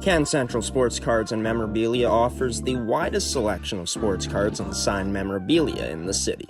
Can Central Sports Cards and Memorabilia offers the widest selection of sports cards and signed memorabilia in the city.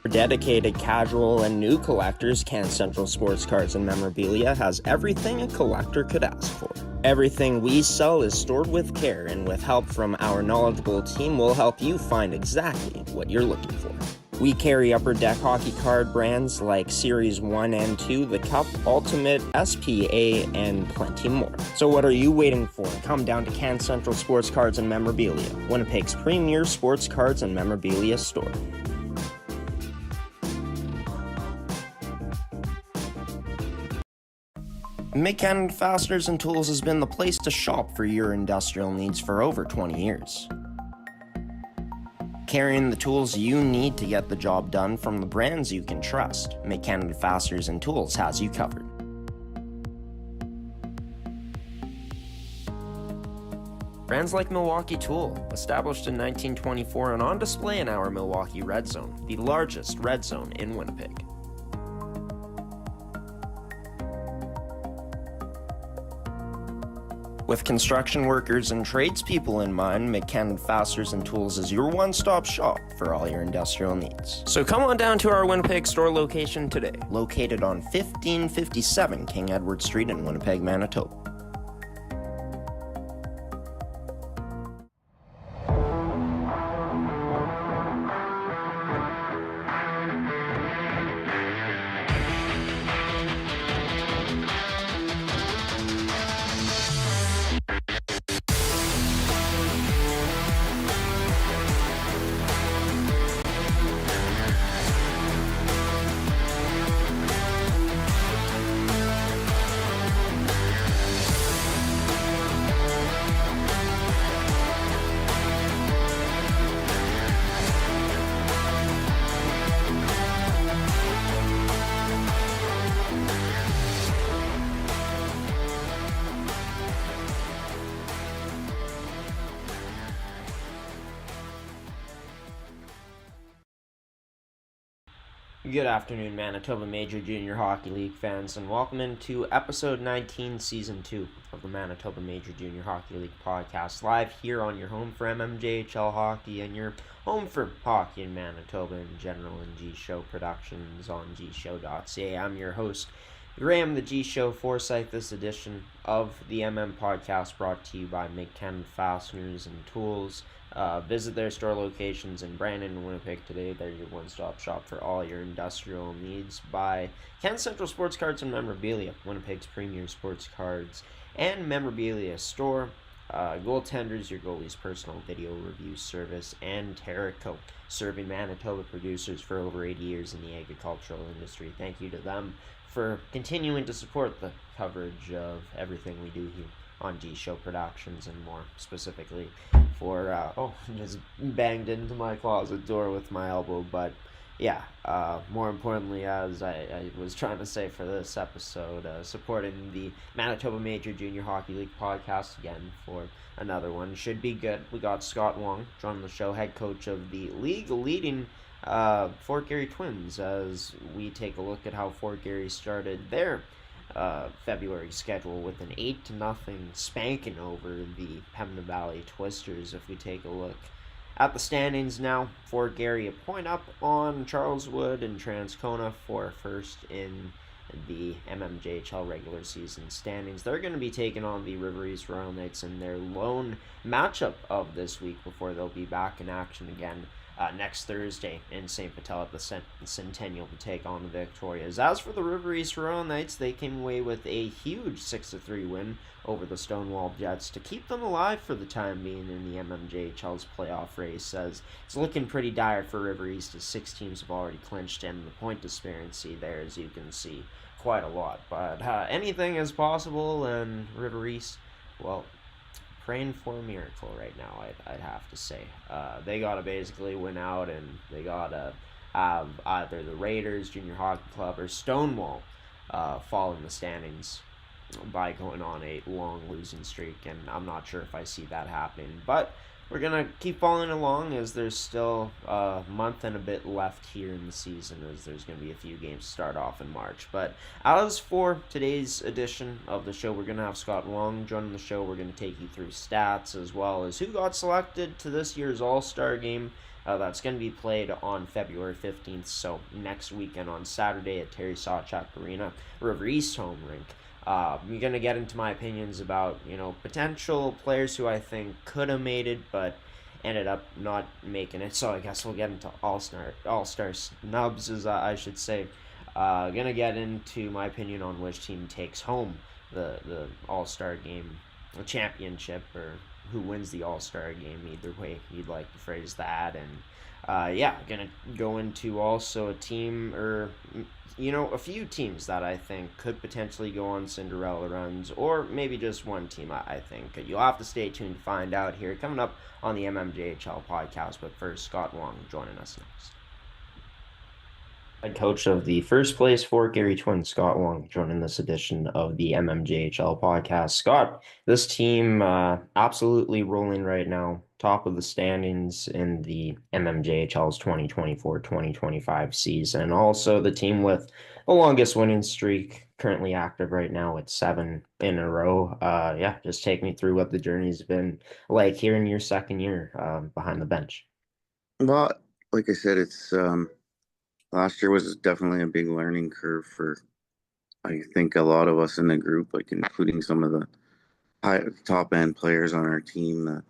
For dedicated casual and new collectors, Can Central Sports Cards and Memorabilia has everything a collector could ask for. Everything we sell is stored with care, and with help from our knowledgeable team, we'll help you find exactly what you're looking for. We carry Upper Deck hockey card brands like Series 1 and 2, the Cup, Ultimate, SPA, and plenty more. So what are you waiting for? Come down to Can Central Sports Cards and Memorabilia, Winnipeg's premier sports cards and memorabilia store. McKenna Fasteners and Tools has been the place to shop for your industrial needs for over 20 years. Carrying the tools you need to get the job done from the brands you can trust, McKenna Fasteners and Tools has you covered. Brands like Milwaukee Tool, established in 1924 and on display in our Milwaukee Red Zone, the largest red zone in Winnipeg. With construction workers and tradespeople in mind, McKenna Fasteners and Tools is your one-stop shop for all your industrial needs. So come on down to our Winnipeg store location today, located on 1557 King Edward Street in Winnipeg, Manitoba. Good afternoon, Manitoba Major Junior Hockey League fans, and welcome into Ep.19, Season 2 of the Manitoba Major Junior Hockey League Podcast, live here on your home for MMJHL Hockey and your home for hockey in Manitoba in general and G-Show Productions on gshow.ca. I'm your host, Graham the G-Show Forsyth. This edition of the MM Podcast brought to you by McKenna Fasteners and Tools. Visit their store locations in Brandon and Winnipeg today. They're your one-stop shop for all your industrial needs. By Can Central Sports Cards and Memorabilia, Winnipeg's premier sports cards and memorabilia store. Goaltenders, your goalie's personal video review service, and Terrico, serving Manitoba producers for over 80 years in the agricultural industry. Thank you to them for continuing to support the coverage of everything we do here on G-Show Productions, and more specifically for, just banged into my closet door with my elbow, but yeah, more importantly, as I was trying to say for this episode, supporting the Manitoba Major Junior Hockey League Podcast again for another one. Should be good. We got Scott Wong joining the show, head coach of the league-leading Fort Garry Twins, as we take a look at how Fort Garry started their February schedule with an 8-0 spanking over the Pembina Valley Twisters. If we take a look at the standings now, Fort Garry a point up on Charleswood and Transcona for first in the MMJHL regular season standings. They're going to be taking on the River East Royal Knights in their lone matchup of this week before they'll be back in action again next Thursday in St. Patel at the Centennial to take on the Victorias. As for the River East Royal Knights, they came away with a huge 6-3 win over the Stonewall Jets to keep them alive for the time being in the MMJHL's playoff race, as it's looking pretty dire for River East, as 6 teams have already clinched, and the point disparity there, as you can see, quite a lot. But anything is possible, and River East, well, praying for a miracle right now, I'd have to say. They got to basically win out, and they got to have either the Raiders, Junior Hockey Club, or Stonewall fall in the standings by going on a long losing streak, and I'm not sure if I see that happening. But We're going to keep following along as there's still a month and a bit left here in the season, as there's going to be a few games to start off in March. But as for today's edition of the show, we're going to have Scott Wong joining the show. We're going to take you through stats as well as who got selected to this year's All-Star Game. That's going to be played on February 15th, so next weekend on Saturday at Terry Sawchuk Arena, River East home rink. I'm going to get into my opinions about, potential players who I think could have made it, but ended up not making it. So I guess we'll get into all-star snubs, as I should say. Going to get into my opinion on which team takes home the All-Star game, the championship, or who wins the All-Star game, either way you'd like to phrase that. And gonna go into also a team, or a few teams that I think could potentially go on Cinderella runs, or maybe just one team. I think you'll have to stay tuned to find out here, coming up on the MMJHL podcast. But first, Scott Wong joining us next. Head coach of the first place for Garry Twins, Scott Wong, joining this edition of the MMJHL podcast. Scott, this team absolutely rolling right now, top of the standings in the MMJHL's 2024-2025 season. Also, the team with the longest winning streak currently active right now at 7 in a row. Just take me through what the journey's been like here in your second year behind the bench. Well, like I said, it's last year was definitely a big learning curve for, I think, a lot of us in the group, like including some of the top end players on our team. That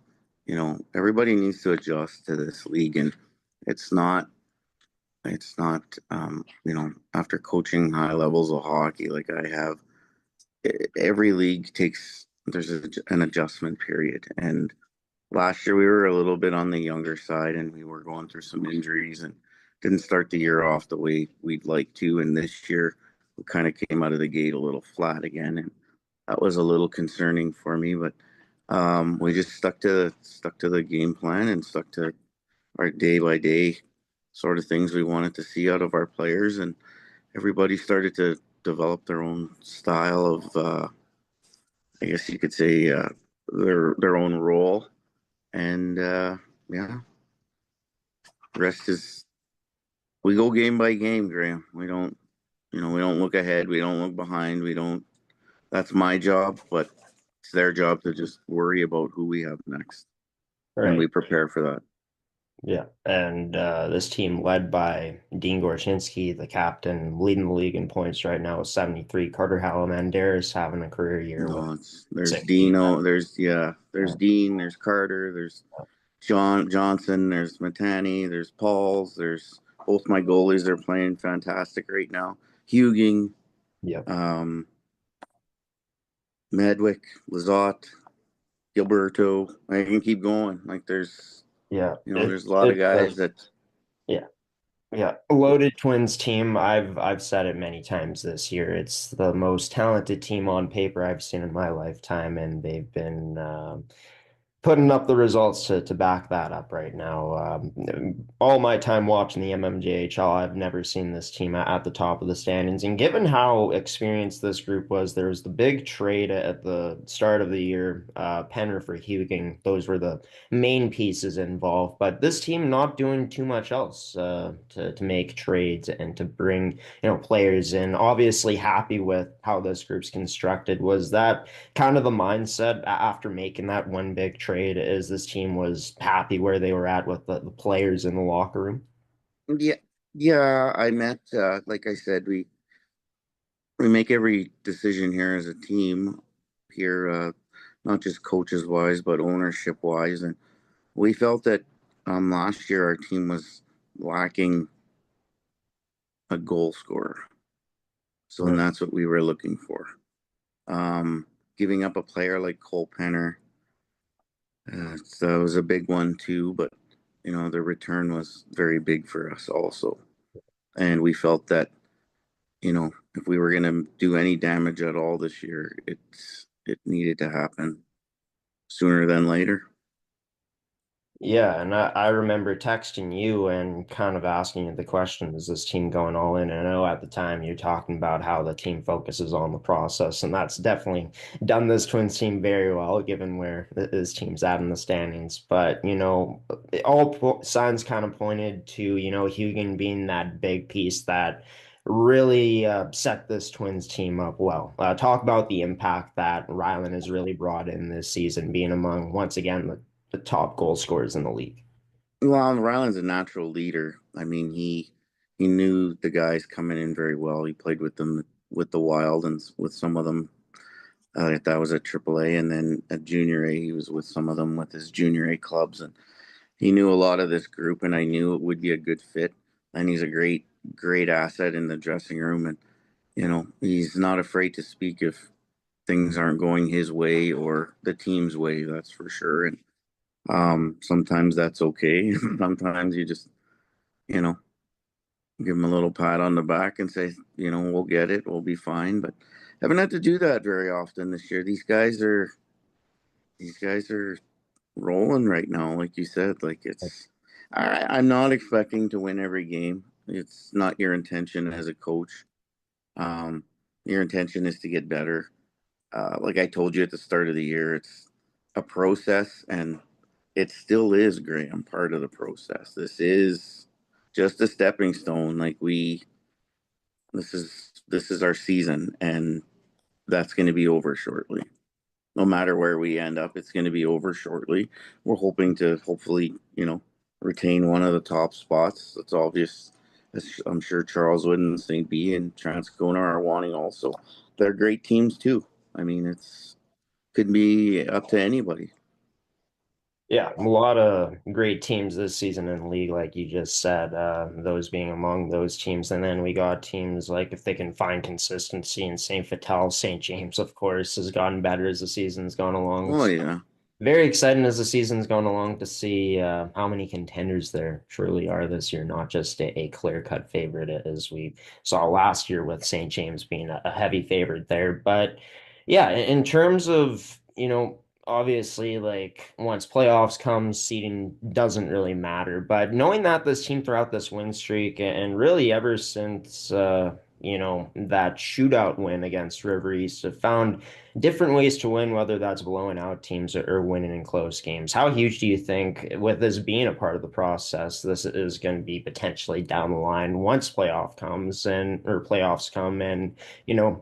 everybody needs to adjust to this league, and it's not after coaching high levels of hockey like I have, every league there's an adjustment period. And last year we were a little bit on the younger side, and we were going through some injuries and didn't start the year off the way we'd like to. And this year we kind of came out of the gate a little flat again, and that was a little concerning for me. But we just stuck to the game plan and stuck to our day by day sort of things we wanted to see out of our players, and everybody started to develop their own style of, I guess you could say, their own role. And rest is, we go game by game, Graham. We don't look ahead. We don't look behind. That's my job, but it's their job to just worry about who we have next. Right. And we prepare for that. Yeah, and this team led by Dean Gorshinsky, the captain, leading the league in points right now with 73. Carter Halamandaris having a career year. There's Dino, there's Dean, there's Carter, there's Johnson, there's Matani, there's Pauls, there's both my goalies are playing fantastic right now. Huging, Medwick, Lizotte, Gilberto. I can keep going. Like there's a lot of guys that. Yeah, loaded Twins team. I've said it many times this year. It's the most talented team on paper I've seen in my lifetime, and they've been putting up the results to back that up right now. All my time watching the MMJHL, I've never seen this team at the top of the standings. And given how experienced this group was, there was the big trade at the start of the year, Penner for Huging. Those were the main pieces involved. But this team not doing too much else to make trades and to bring players in. Obviously happy with how this group's constructed. Was that kind of the mindset after making that one big trade, is this team was happy where they were at with the players in the locker room? Yeah. I met, like I said, we make every decision here as a team here, not just coaches wise, but ownership wise. And we felt that last year our team was lacking a goal scorer. So and that's what we were looking for. Giving up a player like Cole Penner, so it was a big one too, but the return was very big for us also. And we felt that, if we were going to do any damage at all this year, it needed to happen sooner than later. Yeah, and I remember texting you and kind of asking you the question, is this team going all in? And I know at the time you're talking about how the team focuses on the process, and that's definitely done this Twins team very well, given where this team's at in the standings. But, all signs kind of pointed to, Hugan being that big piece that really set this Twins team up well. Talk about the impact that Rylan has really brought in this season, being among, once again, the top goal scorers in the league. Well, Ryland's a natural leader. I mean, he knew the guys coming in very well. He played with them with the Wild and with some of them. That was at AAA, and then at Junior A, he was with some of them with his Junior A clubs, and he knew a lot of this group, and I knew it would be a good fit. And he's a great asset in the dressing room, and he's not afraid to speak if things aren't going his way or the team's way. That's for sure. And sometimes that's okay. Sometimes you just, you know, give him a little pat on the back and say, we'll get it, we'll be fine. But haven't had to do that very often this year. These guys are rolling right now, like you said. Like I'm not expecting to win every game. It's not your intention as a coach. Um, your intention is to get better. Like I told you at the start of the year, it's a process, and it still is, Graham, part of the process. This is just a stepping stone. This is our season, and that's going to be over shortly. No matter where we end up, it's going to be over shortly. We're hoping to hopefully, retain one of the top spots. That's obvious. I'm sure Charleswood and St. B and Transcona are wanting also. They're great teams too. I mean, it's could be up to anybody. Yeah, a lot of great teams this season in the league, like you just said, those being among those teams. And then we got teams like if they can find consistency in St. Vital, St. James, of course, has gotten better as the season's gone along. Oh yeah. Very exciting as the season's going along to see how many contenders there truly are this year, not just a clear-cut favorite as we saw last year with St. James being a heavy favorite there. But yeah, in terms of, obviously like once playoffs come, seeding doesn't really matter. But knowing that this team throughout this win streak and really ever since that shootout win against River East have found different ways to win, whether that's blowing out teams or winning in close games. How huge do you think, with this being a part of the process, this is going to be potentially down the line once playoffs come and,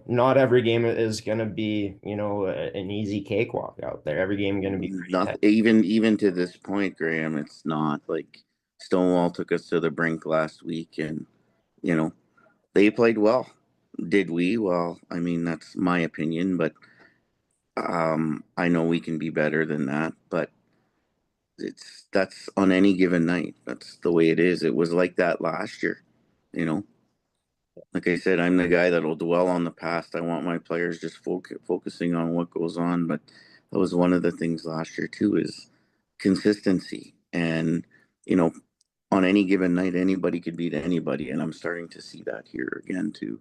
not every game is going to be, an easy cakewalk out there. Every game going to be pretty Not tight. even to this point, Graham. It's not like Stonewall took us to the brink last week, and you know they played well. Did we? Well, I mean that's my opinion, but I know we can be better than that. But that's on any given night. That's the way it is. It was like that last year. You know, like I said, I'm the guy that'll dwell on the past. I want my players just focusing on what goes on. But that was one of the things last year too is consistency. And you know, on any given night, anybody could beat anybody, and I'm starting to see that here again too.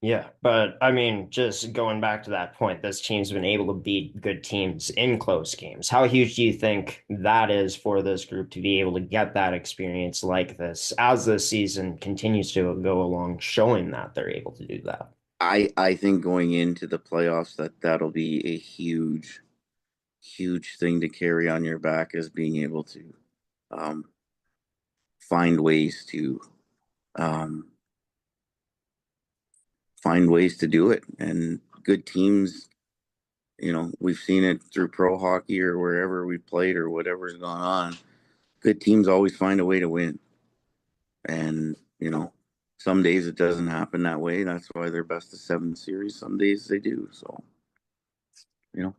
Yeah, but I mean, just going back to that point, this team's been able to beat good teams in close games. How huge do you think that is for this group to be able to get that experience like this as the season continues to go along, showing that they're able to do that? I think going into the playoffs that'll be a huge thing to carry on your back is being able to um, find ways to um, find ways to do it. And good teams, we've seen it through pro hockey or wherever we played or whatever's gone on. Good teams always find a way to win. And, some days it doesn't happen that way. That's why they're best of seven series. Some days they do. So, you know,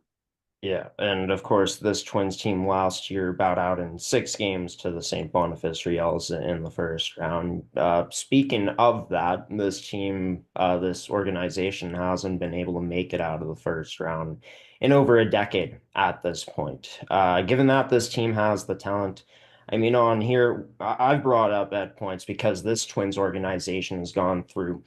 Yeah, and of course, this Twins team last year bowed out in 6 games to the St. Boniface Riels in the first round. Speaking of that, this organization hasn't been able to make it out of the first round in over a decade at this point. Given that this team has the talent, I mean, on here, I've brought up at points because this Twins organization has gone through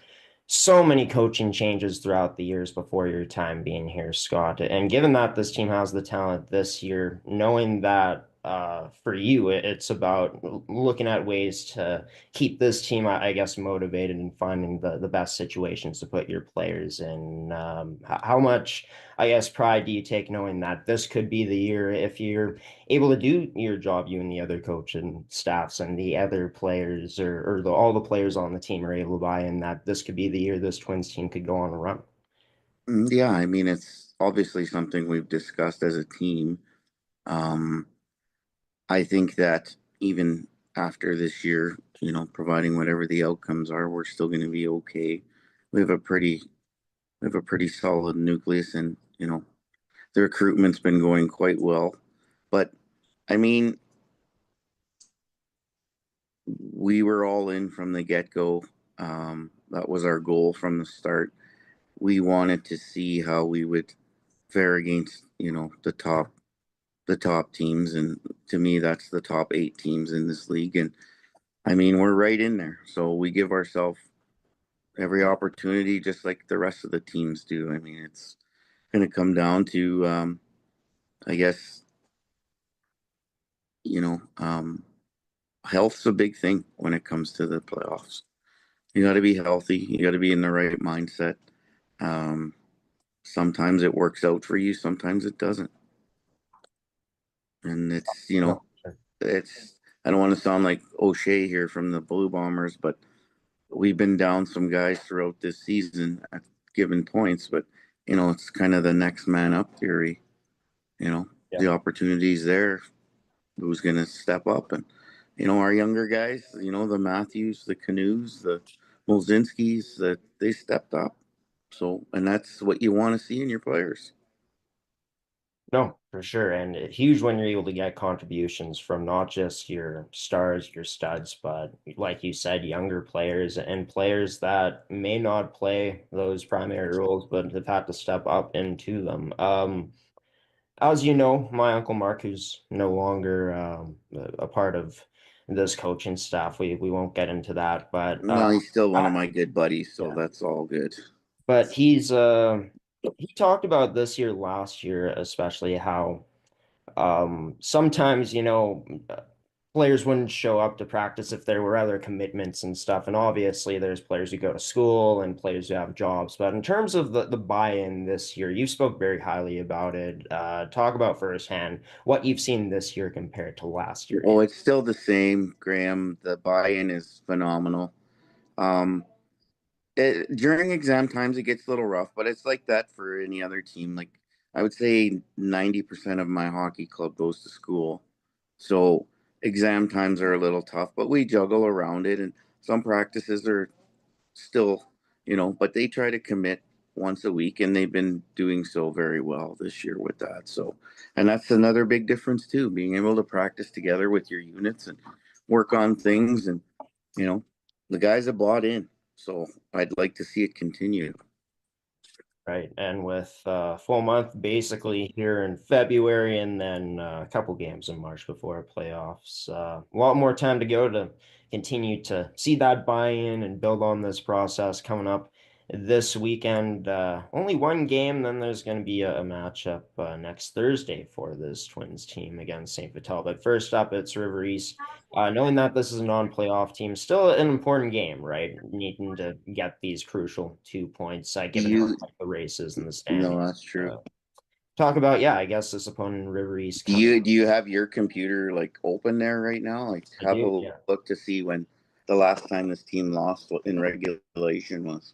so many coaching changes throughout the years before your time being here, Scott. And given that this team has the talent this year, knowing that for you, it's about looking at ways to keep this team, I guess, motivated and finding the best situations to put your players in. How much, I guess, pride do you take knowing that this could be the year if you're able to do your job, you and the other coach and staffs and the other players or all the players on the team are able to buy in that this could be the year this Twins team could go on a run? Yeah, I mean, it's obviously something we've discussed as a team. Um, I think that even after this year, providing whatever the outcomes are, we're still going to be okay. We have a pretty we have a pretty solid nucleus, and the recruitment's been going quite well. But I mean, we were all in from the get-go. That was our goal from the start. We wanted to see how we would fare against, the top teams, and to me, that's the top 8 teams in this league. And I mean, we're right in there, so we give ourselves every opportunity, just like the rest of the teams do. I mean, it's going to come down to, I guess, you know, um, health's a big thing when it comes to the playoffs. You got to be healthy. You got to be in the right mindset. Um, Sometimes it works out for you. Sometimes it doesn't. And No, sure. it's, I don't want to sound like O'Shea here from the Blue Bombers, but we've been down some guys throughout this season at given points, but it's kind of the next man up theory. Yeah. The opportunities there, who's going to step up? And our younger guys, the Matthews, the Canoes, the Molzinskis, that they stepped up. So, and that's what you want to see in your players. No, for sure. And huge when you're able to get contributions from not just your stars, your studs, but like you said, younger players and players that may not play those primary roles, but have had to step up into them. As you know, my Uncle Mark, who's no longer a part of this coaching staff, we won't get into that, but No, he's still one of I, my good buddies, so yeah. that's all good. But he talked about this year, last year, especially how sometimes, players wouldn't show up to practice if there were other commitments and stuff. And obviously, there's players who go to school and players who have jobs. But in terms of the buy-in this year, you spoke very highly about it. Talk about firsthand what you've seen this year compared to last year. Oh, it's still the same, Graham. The buy-in is phenomenal. Um, during exam times, it gets a little rough, but it's like that for any other team. Like I would say 90% of my hockey club goes to school. So exam times are a little tough, but we juggle around it. And some practices are still, but they try to commit once a week, and they've been doing so very well this year with that. So, and that's another big difference too, being able to practice together with your units and work on things. And, you know, the guys have bought in. So I'd like to see it continue. Right. And with full month basically here in February and then a couple games in March before playoffs. A lot more time to go to continue to see that buy-in and build on this process coming up this weekend. Only one game, then there's going to be a matchup next Thursday for this Twins team against St. Vital. But first up, it's River East. Knowing that this is a non-playoff team, still an important game, right? Needing to get these crucial 2 points, Do given how you, tight the race is in the no, standings. that's true. Uh, Talk about, yeah, I guess this opponent, River East, Do coming. you have your computer like open there right now? Like I have do, a yeah. look to see when the last time this team lost in regulation was.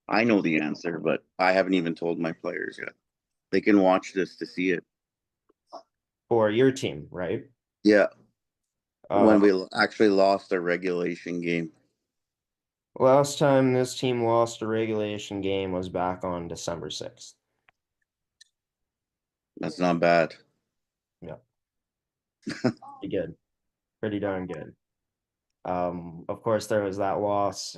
I know the answer, but I haven't even told my players yet. They can watch this to see it. For your team, right? Yeah, Uh, when we actually lost a regulation game. Last time this team lost a regulation game was back on December 6th. That's not bad. Yeah, pretty good. Pretty darn good. Of course, there was that loss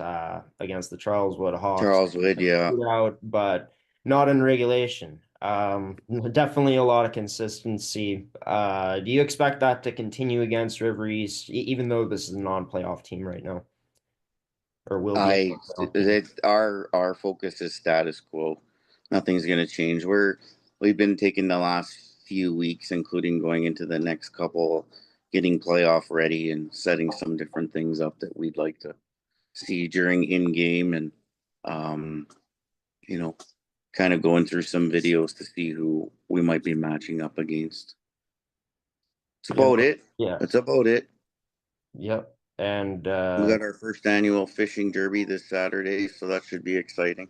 against the Charleswood Hawks Charles Wood, yeah. out, but not in regulation. Definitely a lot of consistency. Do you expect that to continue against River East, even though this is a non-playoff team right now, or will be a non-playoff team? It's our focus is status quo. Nothing's gonna change. We've been taking the last few weeks, including going into the next couple, getting playoff ready and setting some different things up that we'd like to see during in-game, and you know, kind of going through some videos to see who we might be matching up against. That's about it. Yeah. That's about it. Yep. And We got our first annual fishing derby this Saturday, so that should be exciting.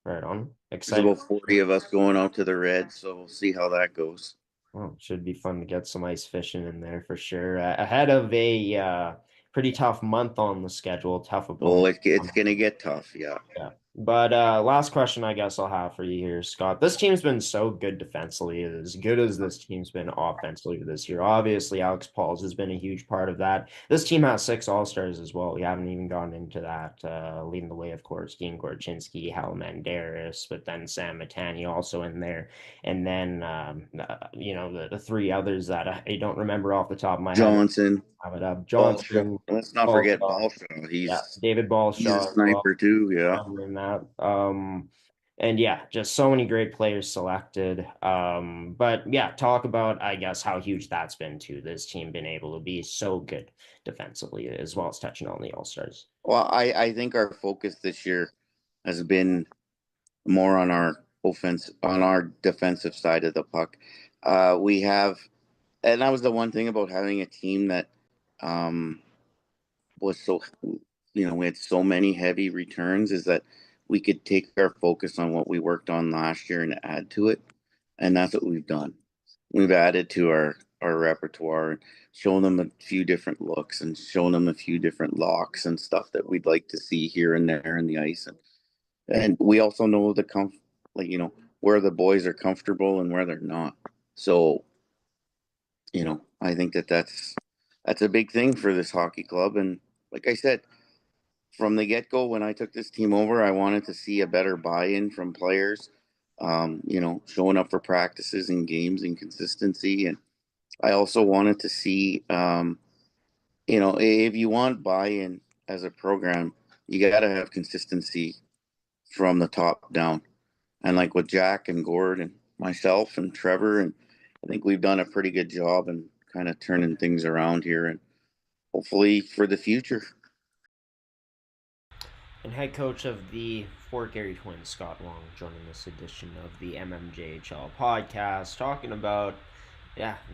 right on. There's Excited. about 40 of us going out to the Red, so we'll see how that goes. Well, should be fun to get some ice fishing in there for sure. Ahead of a pretty tough month on the schedule, tough Oh, opponent. it's going to get tough, yeah. Yeah. But last question I guess I'll have for you here, Scott. This team's been so good defensively, as good as this team's been offensively this year. Obviously, Alex Pauls has been a huge part of that. This team has 6 All-Stars as well. We haven't even gone into that. Leading the way, of course, Dean Gorchinski, Hal Mandaris, but then Sam Matani also in there. And then, the 3 others that I don't remember off the top of my head. Johnson. Have it up. Balshaw. Johnson. Let's not forget Balshaw. David He's a Balshaw as well. sniper too, yeah. In that. And yeah, just so many great players selected. But yeah, talk about, I guess, how huge that's been too. This team been able to be so good defensively, as well as touching on the All-Stars. Well, I think our focus this year has been more on our defensive side of the puck. We have, and that was the one thing about having a team that was so, we had so many heavy returns, is that we could take our focus on what we worked on last year and add to it. And that's what we've done. We've added to our repertoire, shown them a few different looks and shown them a few different locks and stuff that we'd like to see here and there in the ice. And we also know where the boys are comfortable and where they're not. So, I think that's a big thing for this hockey club. And like I said, from the get-go, when I took this team over, I wanted to see a better buy-in from players, showing up for practices and games and consistency. And I also wanted to see, if you want buy-in as a program, you got to have consistency from the top down. And like with Jack and Gord and myself and Trevor, and I think we've done a pretty good job in kind of turning things around here, and hopefully for the future. And head coach of the Fort Garry Twins, Scott Wong, joining this edition of the MMJHL Podcast, talking about,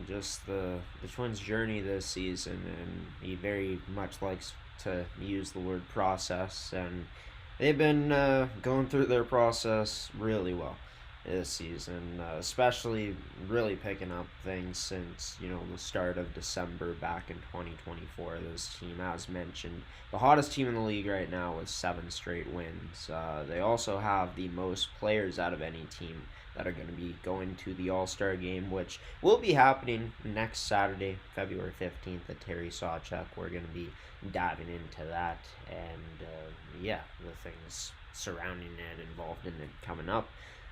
just the Twins' journey this season. And he very much likes to use the word process, and they've been going through their process really well this season, especially really picking up things since, the start of December back in 2024. This team, as mentioned, the hottest team in the league right now with 7 straight wins. They also have the most players out of any team that are going to be going to the All-Star Game, which will be happening next Saturday, February 15th at Terry Sawchuk. We're going to be diving into that and, the things surrounding it, involved in it, coming up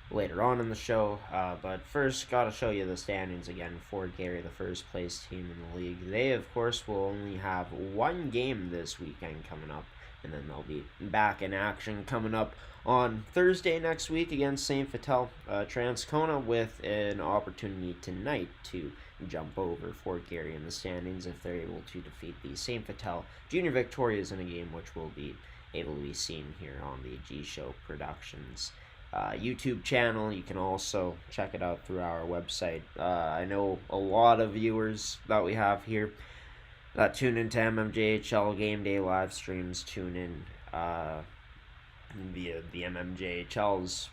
later on in the show. But first, got to show you the standings again. Fort Garry, the first place team in the league. They, of course, will only have 1 game this weekend coming up, and then they'll be back in action coming up on Thursday next week against St. Vital Transcona, with an opportunity tonight to jump over Fort Garry in the standings if they're able to defeat the St. Vital Junior Victorias in a game which will be able to be seen here on the G Show Productions YouTube channel. You can also check it out through our website. I know a lot of viewers that we have here that tune into MMJHL Game Day live streams tune in via the MMJHL's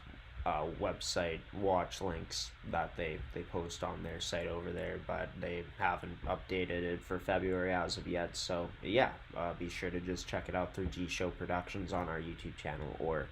website watch links that they post on their site over there, but they haven't updated it for February as of yet. So be sure to just check it out through G Show Productions on our YouTube channel, or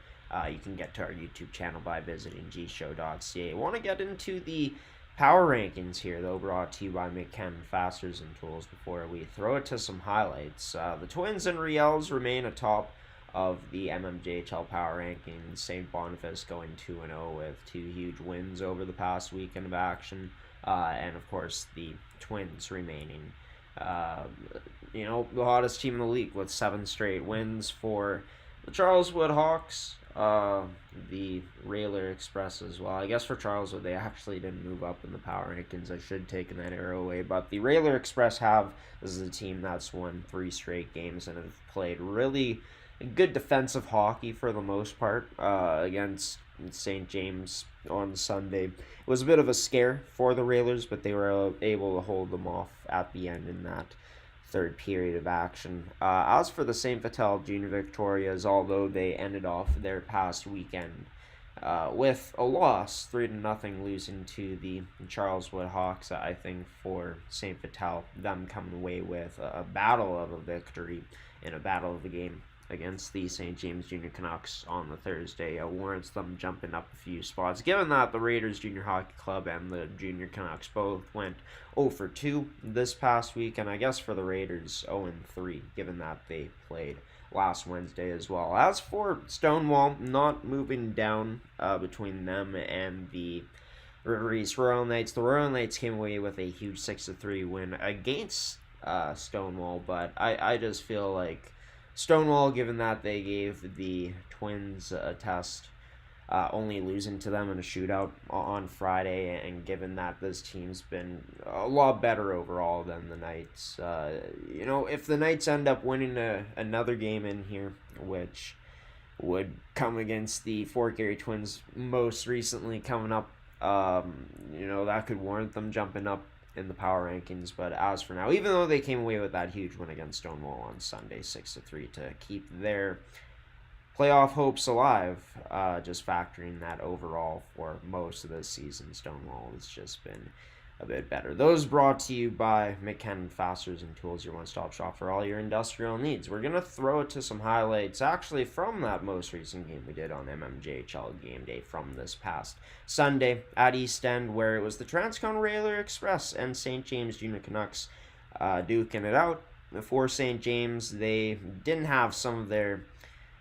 you can get to our YouTube channel by visiting gshow.ca. Want to get into the power rankings here, though, brought to you by McKen Fasteners and Tools. Before we throw it to some highlights, the Twins and Riels remain atop of the MMJHL power rankings. St. Boniface going 2-0 with 2 huge wins over the past weekend of action, and of course the Twins remaining the hottest team in the league with 7 straight wins for the Charleswood Hawks, the Railer Express as well. I guess for Charleswood, they actually didn't move up in the power rankings. I should have taken that arrow away. But the Railer Express this is a team that's won 3 straight games and have played really good defensive hockey for the most part against St. James on Sunday. It was a bit of a scare for the Railers, but they were able to hold them off at the end in that third period of action. As for the St. Vital Junior Victorias, although they ended off their past weekend with a loss, 3-0, losing to the Charleswood Hawks, I think for St. Vital, them coming away with a battle of a victory in a battle of the game against the St. James Junior Canucks on the Thursday warrants them jumping up a few spots, given that the Raiders Junior Hockey Club and the Junior Canucks both went 0-2 this past week, and I guess for the Raiders 0-3, given that they played last Wednesday as well. As for Stonewall, not moving down between them and the River East Royal Knights. The Royal Knights came away with a huge 6-3 win against Stonewall, but I just feel like Stonewall, given that they gave the Twins a test, only losing to them in a shootout on Friday, and given that this team's been a lot better overall than the Knights, if the Knights end up winning another game in here, which would come against the Fort Garry Twins most recently coming up, that could warrant them jumping up in the power rankings. But as for now, even though they came away with that huge win against Stonewall on Sunday, 6-3, to keep their playoff hopes alive, just factoring that overall for most of this season, Stonewall has just been a bit better. Those brought to you by McKenna Fasteners and Tools, your one-stop shop for all your industrial needs. We're going to throw it to some highlights actually from that most recent game we did on MMJHL Game Day from this past Sunday at East End, where it was the Transcon Railer Express and St. James Junior Canucks duking it out. For St. James, they didn't have some of their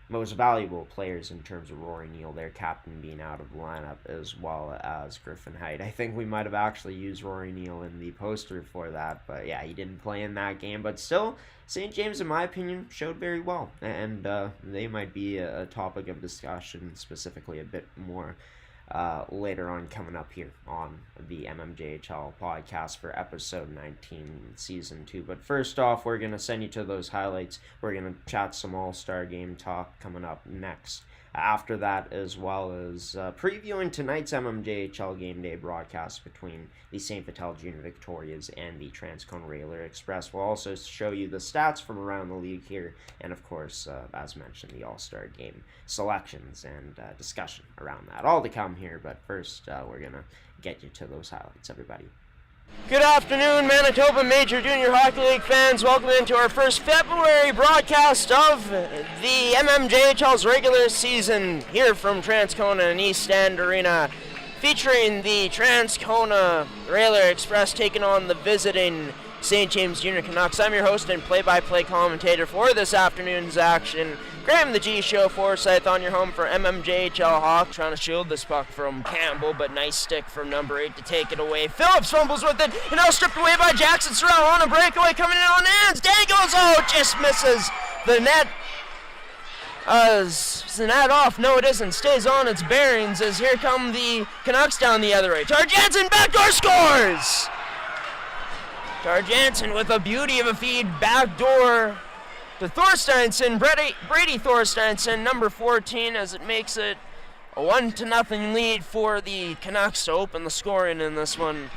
most valuable players in terms of Rory Neal, their captain, being out of the lineup, as well as Griffin Height. I think we might have actually used Rory Neal in the poster for that, but yeah, he didn't play in that game. But still, St. James, in my opinion, showed very well, and they might be a topic of discussion, specifically a bit more later on, coming up here on the MMJHL podcast for episode 19, season 2. But first off, we're going to send you to those highlights. We're going to chat some all-star game talk coming up next. After that, as well as previewing tonight's MMJHL Game Day broadcast between the St. Vital Junior Victorias and the Transcon Railer Express. We'll also show you the stats from around the league here, and of course, as mentioned, the All-Star Game selections and discussion around that. All to come here, but first, we're going to get you to those highlights, everybody. Good afternoon, Manitoba Major Junior Hockey League fans. Welcome into our first February broadcast of the MMJHL's regular season here from Transcona and East End Arena, featuring the Transcona Railer Express taking on the visiting St. James Junior Canucks. I'm your host and play-by-play commentator for this afternoon's action, Graham the G Show Forsyth, on your home for MMJHL Hawk, trying to shield this puck from Campbell, but nice stick from number 8 to take it away. Phillips fumbles with it, and now stripped away by Jackson Sorrell on a breakaway, coming in on ends. Dangles, just misses the net. Is the net off? No, it isn't. Stays on its bearings as here come the Canucks down the other way. Tar Jansen backdoor scores! Tar Jansen with a beauty of a feed, backdoor to Thorsteinson, Brady Thorsteinson, number 14, as it makes it a 1-0 lead for the Canucks to open the scoring in this one.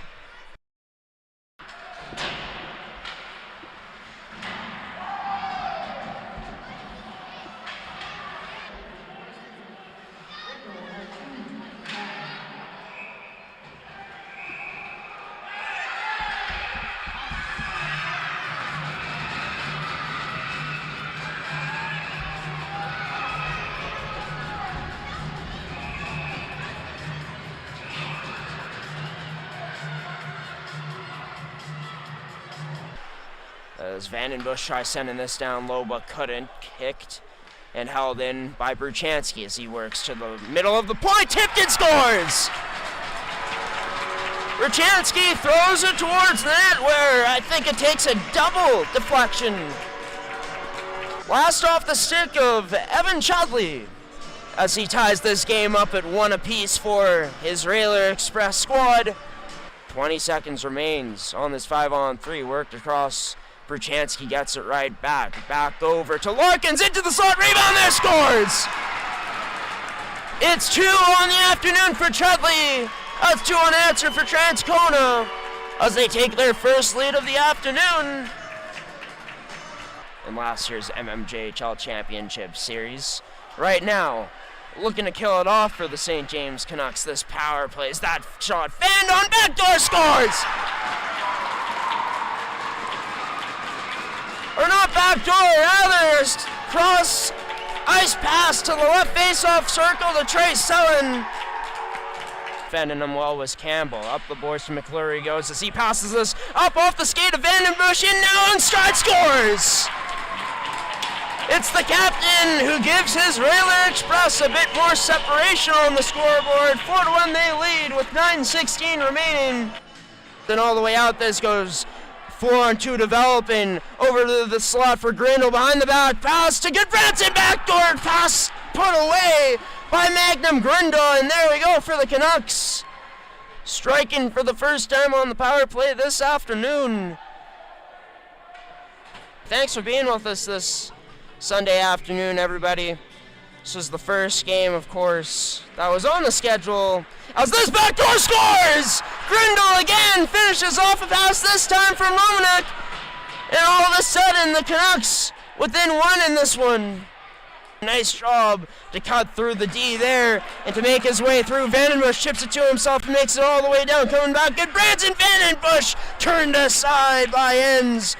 As Vandenbush tries sending this down low, but couldn't. Kicked and held in by Bruchansky as he works to the middle of the point. Tipton scores! Bruchansky throws it towards the net, where I think it takes a double deflection Last off the stick of Evan Chudley, as he ties this game up at 1 apiece for his Railer Express squad. 20 seconds remains on this 5-on-3. Worked across. Bruchansky gets it right back. Back over to Larkins, into the slot, rebound there, scores! It's 2 on the afternoon for Chudley. That's 2 unanswered for Transcona as they take their first lead of the afternoon in last year's MMJHL Championship Series. Right now, looking to kill it off for the St. James Canucks. This power plays that shot. Fanned on backdoor, scores! Or not backdoor, rather cross ice pass to the left face-off circle to Trey Sullen. Defending him well was Campbell. Up the boards to McClure goes as he passes this up off the skate of Vandenbush, and now on stride, scores! It's the captain who gives his Railer Express a bit more separation on the scoreboard. 4-1 they lead with 9:16 remaining. Then all the way out, this goes 4-on-2 developing over to the slot for Grindle. Behind the back pass to Goodbranson, backdoor pass put away by Magnum Grindle, and there we go for the Canucks. Striking for the first time on the power play this afternoon. Thanks for being with us this Sunday afternoon, everybody. This was the first game, of course, that was on the schedule. As this backdoor scores! Grindle again finishes off a pass, this time from Romanek. And all of a sudden, the Canucks within 1 in this one. Nice job to cut through the D there and to make his way through. Vandenbush chips it to himself and makes it all the way down. Coming back, good Branson. Vandenbush turned aside by Enns.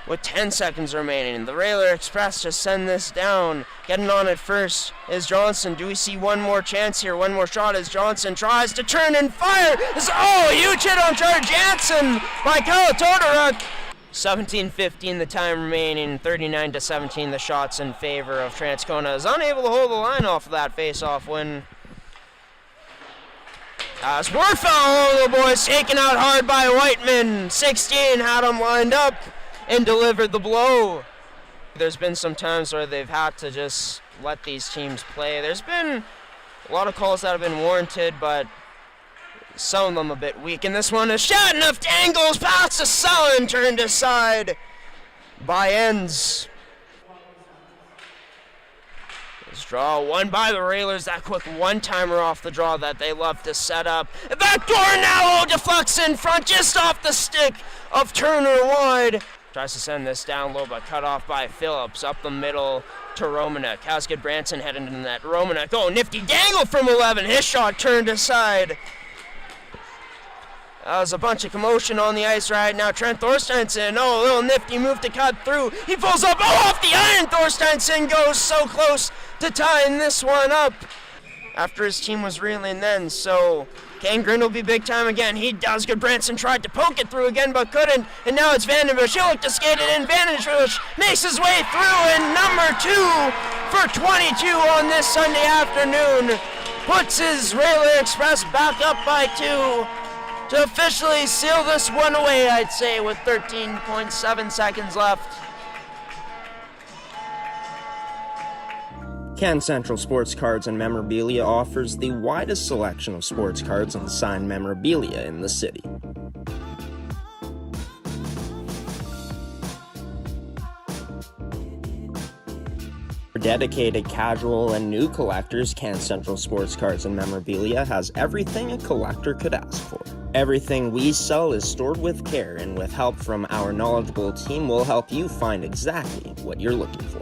With 10 seconds remaining, the Railer Express just send this down. Getting on it first is Johnson. Do we see one more chance here? One more shot as Johnson tries to turn and fire. Huge hit on Charlie Jansen by Kyle Todoruk. 17:15 the time remaining, 39-17 the shots in favor of Transcona. Is unable to hold the line off of that face-off win. As Warfel, the boys taken out hard by Whiteman. 16 had him lined up and delivered the blow. There's been some times where they've had to just let these teams play. There's been a lot of calls that have been warranted, but some of them a bit weak. And this one is shot enough to Angles, pass to Sullen, turned aside by Enns. This draw won by the Railers. That quick one-timer off the draw that they love to set up. Backdoor now, deflects in front, just off the stick of Turner wide. Tries to send this down low, but cut off by Phillips. Up the middle to Romanek. How's good Branson heading in that Romanek. Nifty dangle from 11. His shot turned aside. There's a bunch of commotion on the ice right now. Trent Thorsteinson, a little nifty move to cut through. He pulls up, off the iron. Thorsteinson goes so close to tying this one up after his team was reeling then. So can Grindle be big time again? He does. Good Branson tried to poke it through again, but couldn't. And now it's Vandenbush. He'll look to skate it in. Vandenbush makes his way through, and number 2 for 22 on this Sunday afternoon puts his Railer Express back up by 2 to officially seal this one away, I'd say, with 13.7 seconds left. Can Central Sports Cards and Memorabilia offers the widest selection of sports cards and signed memorabilia in the city. For dedicated casual and new collectors, Can Central Sports Cards and Memorabilia has everything a collector could ask for. Everything we sell is stored with care, and with help from our knowledgeable team, we'll help you find exactly what you're looking for.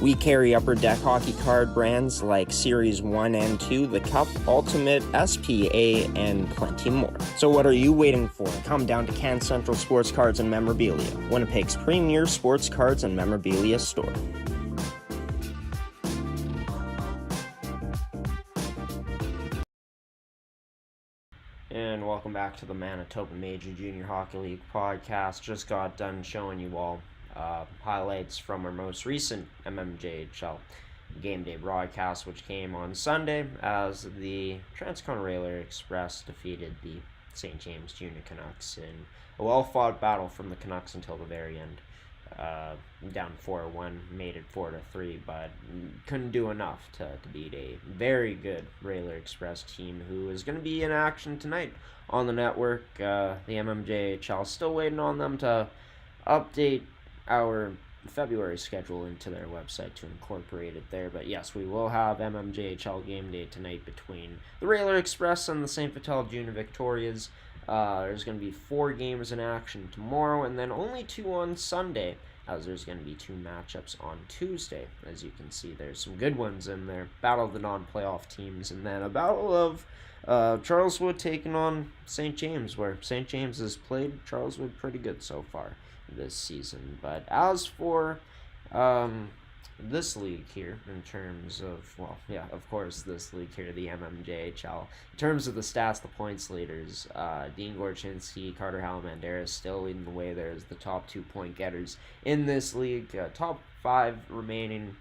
We carry Upper Deck hockey card brands like Series 1 and 2, The Cup, Ultimate, SPA, and plenty more. So what are you waiting for? Come down to Can Central Sports Cards and Memorabilia, Winnipeg's premier sports cards and memorabilia store. And welcome back to the Manitoba Major Junior Hockey League podcast. Just got done showing you all highlights from our most recent MMJHL Game Day broadcast, which came on Sunday as the Transcona Railer Express defeated the St. James Junior Canucks in a well-fought battle from the Canucks until the very end. down 4-1, made it 4-3, but couldn't do enough to beat a very good Railer Express team who is going to be in action tonight on the network. The MMJHL, still waiting on them to update our February schedule into their website to incorporate it there. But yes, we will have MMJHL game day tonight between the Railer Express and the St. Vital Junior Victorias. There's going to be 4 games in action tomorrow, and then only 2 on Sunday, as there's going to be 2 matchups on Tuesday. As you can see, there's some good ones in there. Battle of the non-playoff teams, and then a battle of Charleswood taking on St. James, where St. James has played Charleswood pretty good so far this season. But as for this league here, in terms of, of course, this league here, the MMJHL, in terms of the stats, the points leaders, Dean Gorchinski, Carter Halamanderis still leading the way there as the top 2 point getters in this league. Top 5 remaining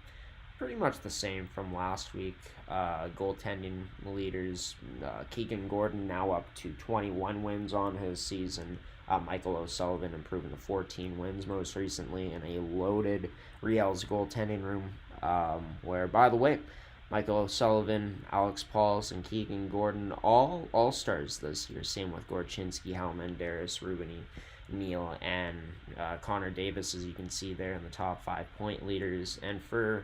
pretty much the same from last week. Goaltending leaders, Keegan Gordon now up to 21 wins on his season. Michael O'Sullivan improving to 14 wins most recently in a loaded Riel's goaltending room, where, by the way, Michael O'Sullivan, Alex Pauls, and Keegan Gordon all All-Stars this year. Same with Gorchinski, Halamanderis, Ruben Neal, and Connor Davis, as you can see there in the top 5 point leaders. And for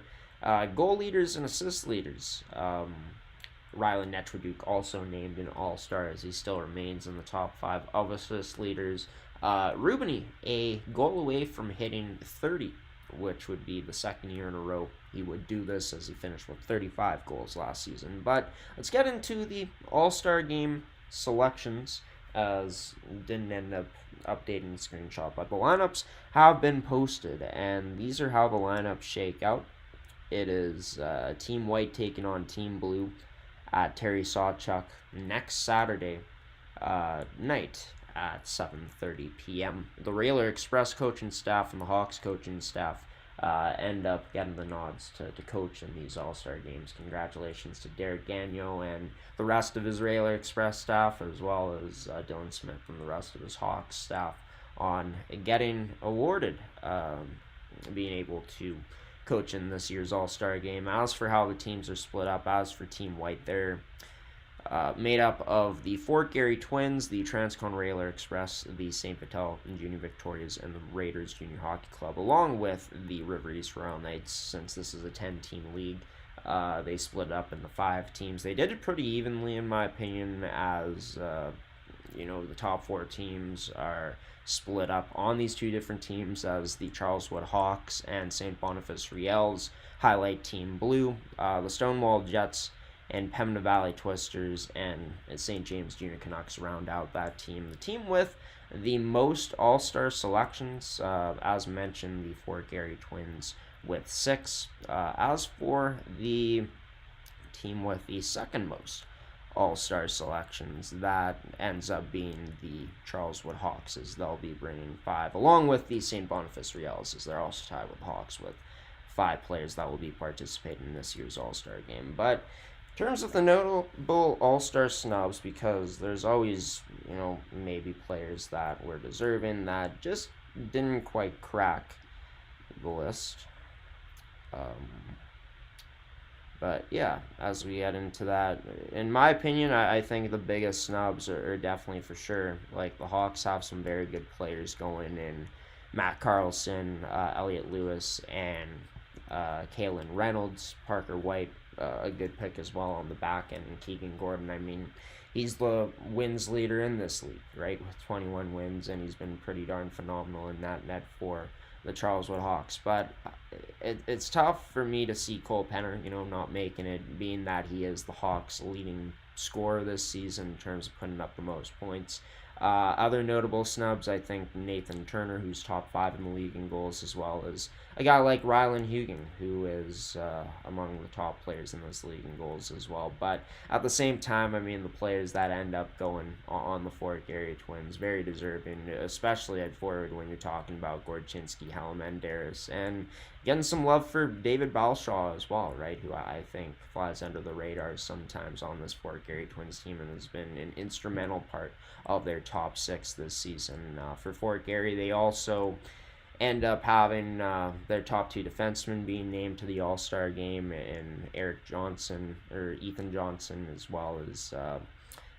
goal leaders and assist leaders, Rylan Netraduke also named an All-Star, as he still remains in the top 5 of assist leaders. Rubini, a goal away from hitting 30, which would be the second year in a row he would do this, as he finished with 35 goals last season. But let's get into the All-Star Game selections, as didn't end up updating the screenshot, but the lineups have been posted, and these are how the lineups shake out. It is Team White taking on Team Blue at Terry Sawchuk next Saturday night at 7:30 p.m. The Railer Express coaching staff and the Hawks coaching staff end up getting the nods to coach in these All-Star games. Congratulations to Derek Gagnon and the rest of his Railer Express staff, as well as Dylan Smith and the rest of his Hawks staff, on getting awarded, being able to coach in this year's All-Star Game. As for how the teams are split up, as for Team White, they're made up of the Fort Garry Twins, the Transcon Railer Express, the St. Vital Junior Victorias, and the Raiders Junior Hockey Club, along with the River East Royal Knights. Since this is a 10-team league, they split up into 5 teams. They did it pretty evenly, in my opinion, as the top 4 teams are split up on these 2 different teams, as the Charleswood Hawks and St. Boniface Riels highlight Team Blue, the Stonewall Jets and Pembina Valley Twisters and St. James Junior Canucks round out that team. The team with the most All-Star selections, as mentioned, the Fort Garry Twins with 6. As for the team with the second most All-Star selections, that ends up being the Charleswood Hawks, as they'll be bringing 5, along with the St. Boniface Riels, as they're also tied with Hawks with 5 players that will be participating in this year's All-Star Game. But in terms of the notable All-Star snubs, because there's always, maybe players that were deserving that just didn't quite crack the list. But yeah, as we get into that, in my opinion, I think the biggest snubs are definitely for sure. Like, the Hawks have some very good players going in Matt Carlson, Elliot Lewis, and Kalen Reynolds. Parker White, a good pick as well on the back end. And Keegan Gordon, I mean, he's the wins leader in this league, right, with 21 wins, and he's been pretty darn phenomenal in that net for the Charleswood Hawks. But it's tough for me to see Cole Penner, not making it, being that he is the Hawks' leading scorer this season in terms of putting up the most points. Other notable snubs, I think Nathan Turner, who's top 5 in the league in goals, as well as a guy like Rylan Hugan, who is among the top players in this league in goals as well. But at the same time, I mean, the players that end up going on the Fort Garry Twins, very deserving, especially at forward when you're talking about Gorchinski, Halamanderis, and getting some love for David Balshaw as well, right, who I think flies under the radar sometimes on this Fort Garry Twins team and has been an instrumental part of their top 6 this season. For Fort Garry, they also end up having their top two defensemen being named to the All-Star game, and Ethan Johnson, as well as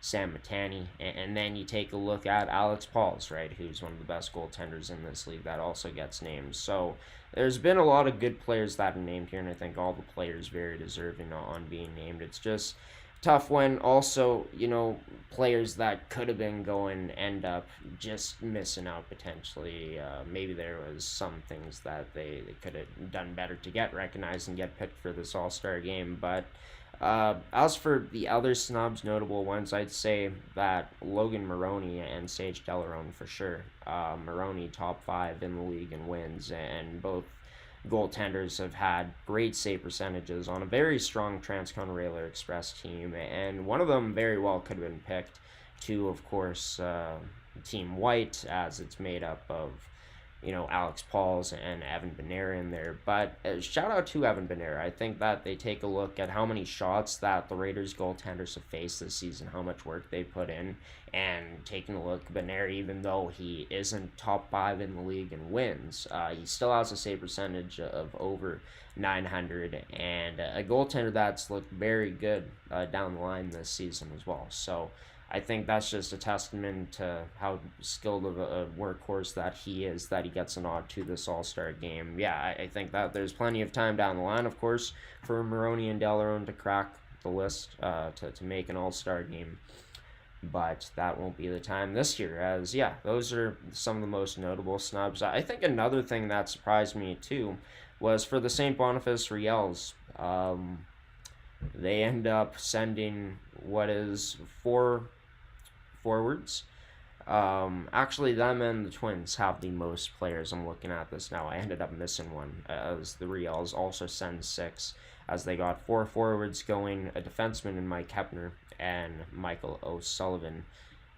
Sam Matani. And then you take a look at Alex Pauls, right, who's one of the best goaltenders in this league, that also gets named. So there's been a lot of good players that are named here, and I think all the players very deserving on being named. It's just tough when also, players that could have been going end up just missing out potentially. Maybe there was some things that they could have done better to get recognized and get picked for this All-Star game. But as for the other snubs, notable ones, I'd say that Logan Moroney and Sage Delarone for sure. Moroney top 5 in the league in wins, and both goaltenders have had great save percentages on a very strong Transcon Railer Express team, and one of them very well could have been picked to, of course, Team White, as it's made up of Alex Pauls and Evan Benera in there. But shout out to Evan Benera. I think that they take a look at how many shots that the Raiders goaltenders have faced this season, how much work they put in, and taking a look, Benera, even though he isn't top 5 in the league in wins, he still has a save percentage of over 900, and a goaltender that's looked very good down the line this season as well. So I think that's just a testament to how skilled of a workhorse that he is, that he gets a nod to this All-Star game. Yeah, I think that there's plenty of time down the line, of course, for Moroney and Delarone to crack the list to make an All-Star game. But that won't be the time this year, as, those are some of the most notable snubs. I think another thing that surprised me, too, was for the St. Boniface Riels. They end up sending what is 4 forwards. Actually, them and the Twins have the most players. I'm looking at this now. I ended up missing one, as the Riels also send 6, as they got 4 forwards going, a defenseman in Mike Hepner and Michael O'Sullivan,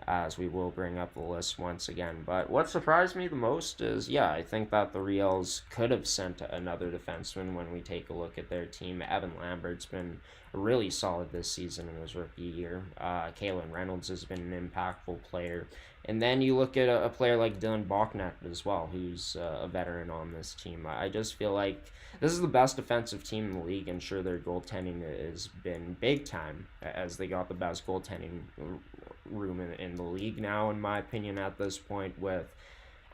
as we will bring up the list once again. But what surprised me the most is, I think that the Riels could have sent another defenseman when we take a look at their team. Evan Lambert's been really solid this season in his rookie year. Kalen Reynolds has been an impactful player. And then you look at a player like Dylan Bachnet as well, who's a veteran on this team. I just feel like this is the best defensive team in the league, and sure, their goaltending has been big time, as they got the best goaltending room in the league now, in my opinion, at this point, with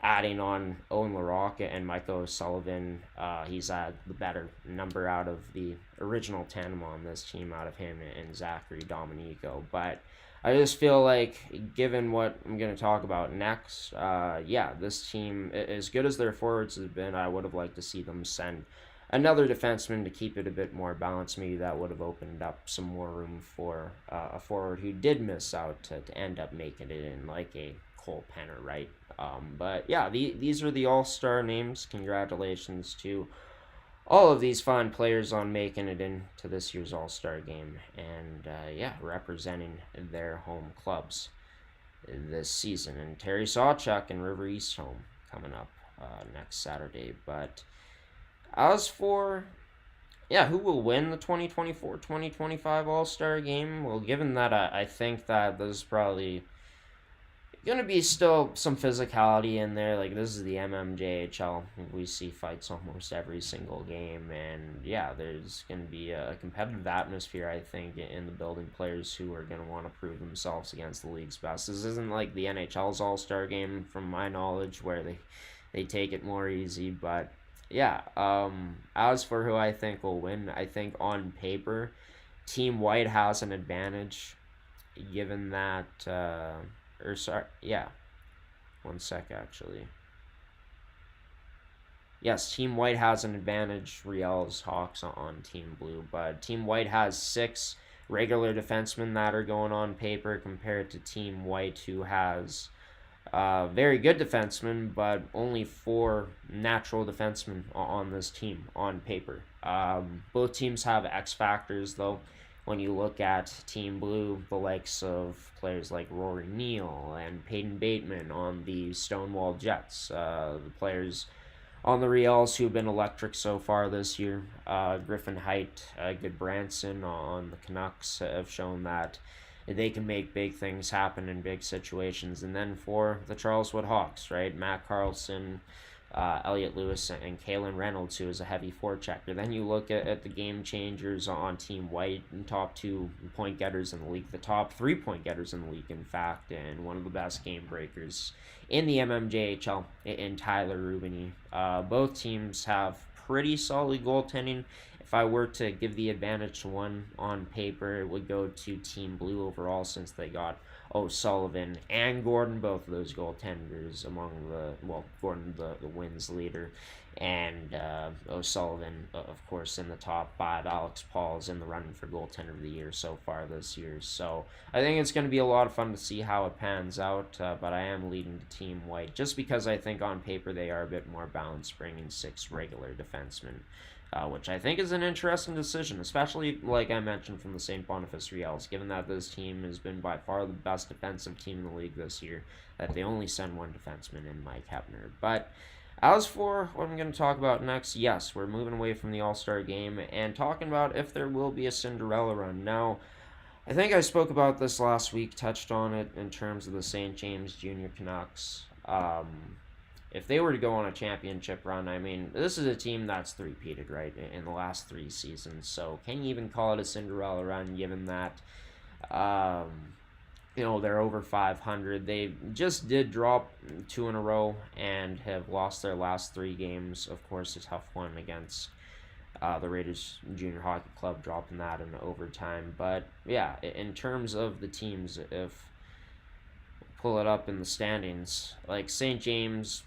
adding on Owen LaRocque and Michael O'Sullivan. He's had the better number out of the original tandem on this team, out of him and Zachary Dominico. But I just feel like, given what I'm going to talk about next, this team, as good as their forwards have been, I would have liked to see them send another defenseman to keep it a bit more balanced. Maybe that would have opened up some more room for a forward who did miss out to end up making it in, like a Cole Penner, right? But these are the all-star names. Congratulations to all of these fine players on making it into this year's all-star game, and representing their home clubs this season. And Terry Sawchuk and River East home coming up next Saturday. But as for who will win the 2024-2025 All-Star Game, well, given that I think that there's probably going to be still some physicality in there. Like, this is the MMJHL. We see fights almost every single game, and there's going to be a competitive atmosphere, I think, in the building. Players who are going to want to prove themselves against the league's best. This isn't like the NHL's All-Star Game, from my knowledge, where they take it more easy. But as for who I think will win, I think on paper, Team White has an advantage, given that, one sec, actually. Yes, Team White has an advantage, Riels, Hawks on Team Blue, but Team White has 6 regular defensemen that are going on paper, compared to Team White, who has very good defensemen, but only 4 natural defensemen on this team on paper. Both teams have X factors, though. When you look at Team Blue, the likes of players like Rory Neal and Peyton Bateman on the Stonewall Jets, the players on the Riels who've been electric so far this year, Griffin Height, Goodbranson on the Canucks have shown that they can make big things happen in big situations. And then for the Charleswood Hawks, right, Matt Carlson, Elliott Lewis and Kalen Reynolds, who is a heavy forechecker. Then you look at the game changers on Team White, and top 2 point getters in the league, the top 3 point getters in the league, in fact, and one of the best game breakers in the MMJHL in Tyler Rubini. Both teams have pretty solid goaltending. If I were to give the advantage to one on paper, it would go to Team Blue overall, since they got O'Sullivan and Gordon, both of those goaltenders among Gordon the wins leader, and O'Sullivan, of course, in the top 5. Alex Paul's in the running for goaltender of the year so far this year. So I think it's going to be a lot of fun to see how it pans out, but I am leading to Team White, just because I think on paper they are a bit more balanced, bringing 6 regular defensemen. Which I think is an interesting decision, especially, like I mentioned, from the St. Boniface Riels, given that this team has been by far the best defensive team in the league this year, that they only send one defenseman in Mike Hepner. But as for what I'm going to talk about next, yes, we're moving away from the All-Star game and talking about if there will be a Cinderella run. Now, I think I spoke about this last week, touched on it in terms of the St. James Junior Canucks. If they were to go on a championship run, I mean, this is a team that's three-peated, right, in the last 3 seasons. So can you even call it a Cinderella run, given that, they're over 500. They just did drop 2 in a row and have lost their last 3 games. Of course, a tough one against the Raiders Junior Hockey Club, dropping that in overtime. But, yeah, in terms of the teams, if pull it up in the standings, like St. James,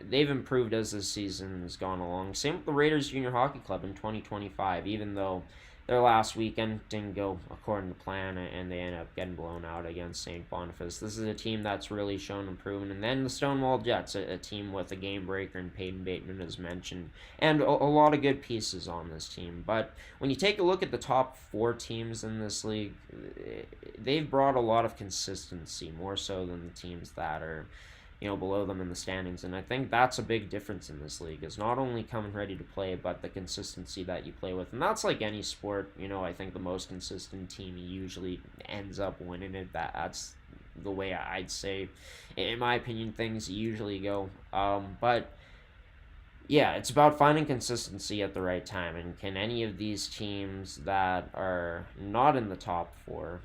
they've improved as the season has gone along. Same with the Raiders Junior Hockey Club in 2025, even though their last weekend didn't go according to plan and they ended up getting blown out against St. Boniface. This is a team that's really shown improvement. And then the Stonewall Jets, a team with a game breaker in Peyton Bateman, as mentioned, and a lot of good pieces on this team. But when you take a look at the top 4 teams in this league, they've brought a lot of consistency, more so than the teams that are below them in the standings. And I think that's a big difference in this league, is not only coming ready to play, but the consistency that you play with. And that's like any sport. I think the most consistent team usually ends up winning it. That's the way I'd say, in my opinion, things usually go. But yeah, it's about finding consistency at the right time. And can any of these teams that are not in the top 4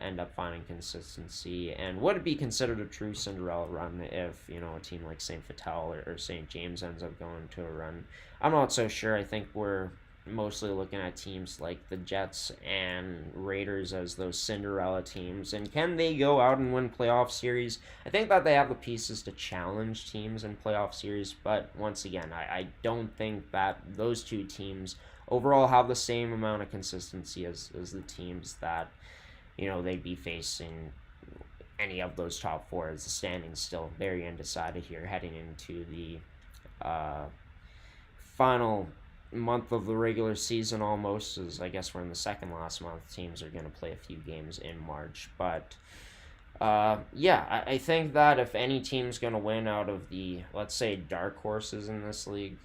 end up finding consistency? And would it be considered a true Cinderella run if, a team like St. Vital or St. James ends up going to a run? I'm not so sure. I think we're mostly looking at teams like the Jets and Raiders as those Cinderella teams. And can they go out and win playoff series? I think that they have the pieces to challenge teams in playoff series, but once again, I don't think that those 2 teams overall have the same amount of consistency as the teams that, they'd be facing any of those top 4, as the standings still very undecided here heading into the final month of the regular season, almost, as I guess we're in the second last month. Teams are going to play a few games in March, but I think that if any team's going to win out of the, let's say, dark horses in this league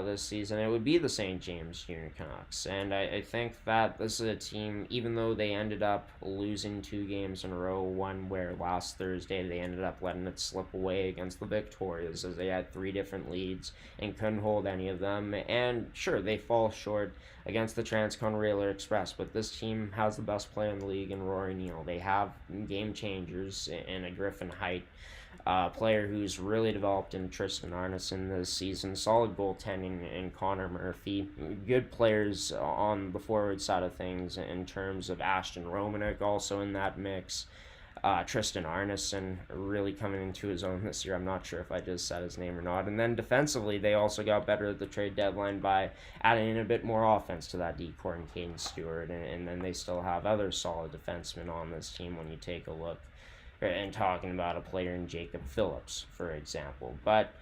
this season, it would be the St. James Junior Canucks. And I think that this is a team, even though they ended up losing 2 games in a row, one where last Thursday they ended up letting it slip away against the Victorias, as they had 3 different leads and couldn't hold any of them. And sure, they fall short against the Transcon Railer Express, but this team has the best player in the league in Rory Neal. They have game changers in a Griffin Height, player who's really developed in Tristan Arneson this season. Solid goaltending in Connor Murphy. Good players on the forward side of things in terms of Ashton Romanek also in that mix. Tristan Arneson really coming into his own this year. I'm not sure if I just said his name or not. And then defensively, they also got better at the trade deadline by adding in a bit more offense to that decor in Caden Stewart. And then they still have other solid defensemen on this team when you take a look, and talking about a player in Jacob Phillips, for example. But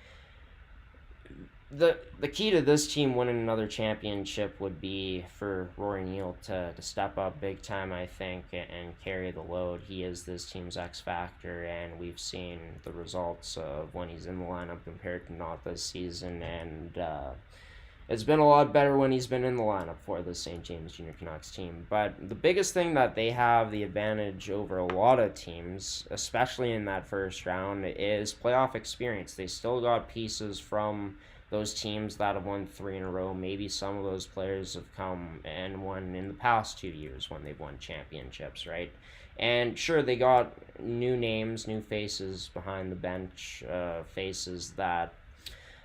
the key to this team winning another championship would be for Rory Neal to step up big time, I think, and carry the load. He is this team's X factor, and we've seen the results of when he's in the lineup compared to not this season. And it's been a lot better when he's been in the lineup for the St. James Junior Canucks team. But the biggest thing that they have the advantage over a lot of teams, especially in that first round, is playoff experience. They still got pieces from those teams that have won 3 in a row. Maybe some of those players have come and won in the past 2 years when they've won championships, right? And sure, they got new names, new faces behind the bench, faces that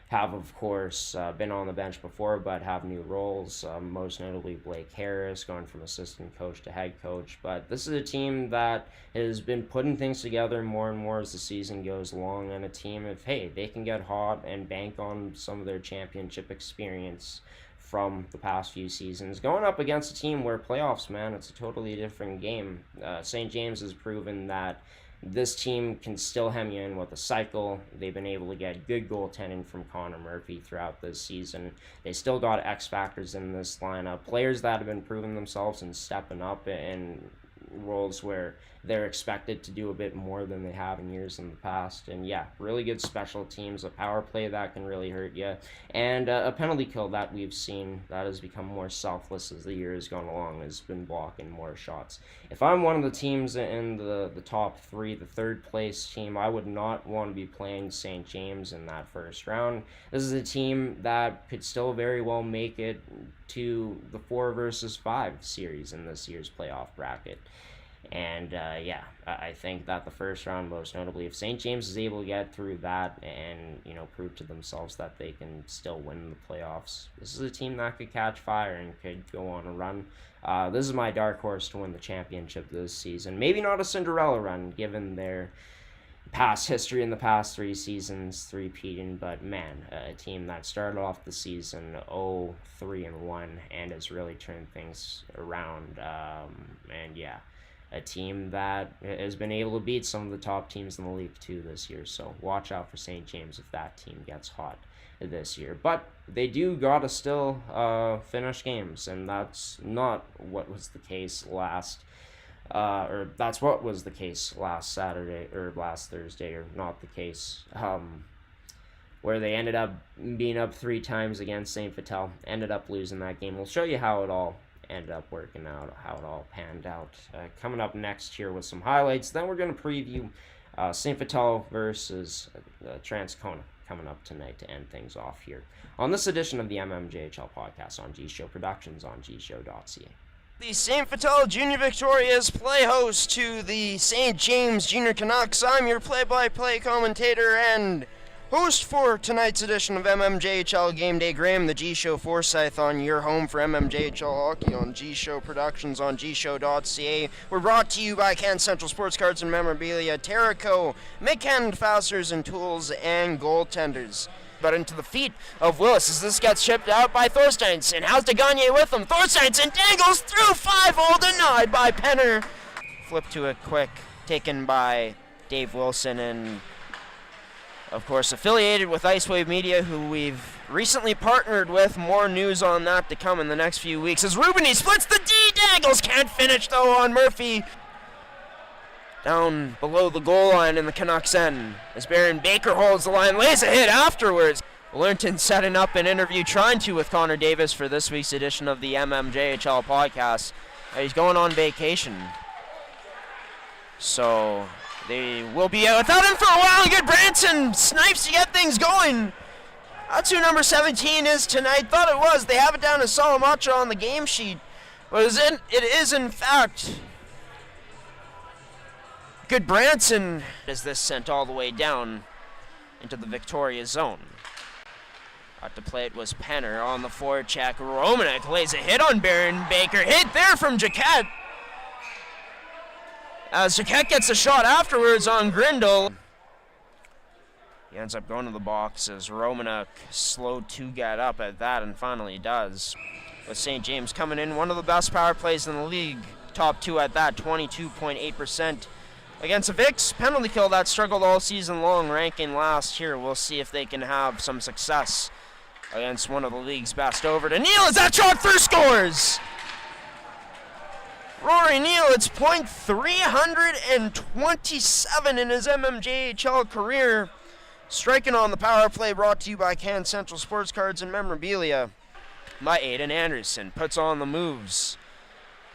have, of course, been on the bench before but have new roles, most notably Blake Harris, going from assistant coach to head coach. But this is a team that has been putting things together more and more as the season goes along, and a team of, hey, they can get hot and bank on some of their championship experience from the past few seasons. Going up against a team where playoffs, man, it's a totally different game. St. James has proven that this team can still hem you in with a cycle. They've been able to get good goaltending from Connor Murphy throughout this season. They still got X factors in this lineup, players that have been proving themselves and stepping up in roles where they're expected to do a bit more than they have in years in the past. And yeah, really good special teams, a power play that can really hurt you, and a penalty kill that we've seen that has become more selfless as the year has gone along, has been blocking more shots. If I'm one of the teams in the top 3, the third place team, I would not want to be playing St. James in that first round. This is a team that could still very well make it to the 4 versus 5 series in this year's playoff bracket. And I think that the first round, most notably, if St. James is able to get through that and, prove to themselves that they can still win the playoffs, this is a team that could catch fire and could go on a run. This is my dark horse to win the championship this season. Maybe not a Cinderella run, given their past history in the past 3 seasons, three-peating, but man, a team that started off the season 0-3-1 and has really turned things around. A team that has been able to beat some of the top teams in the league too this year. So watch out for St. James if that team gets hot this year. But they do gotta still finish games, and that's not what was the case that's what was the case last Saturday or last Thursday, or not the case, where they ended up being up 3 times against St. Vital, ended up losing that game. We'll show you how it all ended up working out, how it all panned out. Coming up next here with some highlights. Then we're going to preview St. Vital versus Transcona coming up tonight to end things off here on this edition of the MMJHL Podcast on G Show Productions on gshow.ca. The St. Vital Junior Victorias play host to the St. James Junior Canucks. I'm your play-by-play commentator and host for tonight's edition of MMJHL Game Day, Graham, the G-Show Forsyth, on your home for MMJHL Hockey on G-Show Productions on gshow.ca. We're brought to you by Can Central Sports Cards and Memorabilia, Terrico, Mid-Canada Fasteners and Tools, and Goaltenders. But into the feet of Willis as this gets shipped out by Thorsteins, and how's Gagne with him? Thorsteins and dangles through 5, all denied by Penner. Flip to it quick, taken by Dave Wilson, and of course, affiliated with Icewave Media, who we've recently partnered with. More news on that to come in the next few weeks. As Rubini splits the D, Dangles can't finish though on Murphy. Down below the goal line in the Canucks end. As Baron Baker holds the line, lays a hit afterwards. Lernton setting up an interview, trying to with Connor Davis for this week's edition of the MMJHL Podcast. He's going on vacation, so they will be out without him for a while. Good Branson snipes to get things going. That's who number 17 is tonight. Thought it was. They have it down as Salamacha on the game sheet. But it is in fact Good Branson as this sent all the way down into the Victoria zone. Out to play it was Penner on the forecheck. Romanek lays a hit on Baron Baker. Hit there from Jaquette. As Jaquette gets a shot afterwards on Grindle. He ends up going to the box as Romanek slowed to get up at that and finally does. With St. James coming in, one of the best power plays in the league. Top 2 at that, 22.8%. Against a Vicks penalty kill that struggled all season long, ranking last here. We'll see if they can have some success against one of the league's best. Over to Neal as that shot first scores! Rory Neal, it's .327 in his MMJHL career. Striking on the power play, brought to you by Can Central Sports Cards and Memorabilia. by Aiden Anderson. Puts on the moves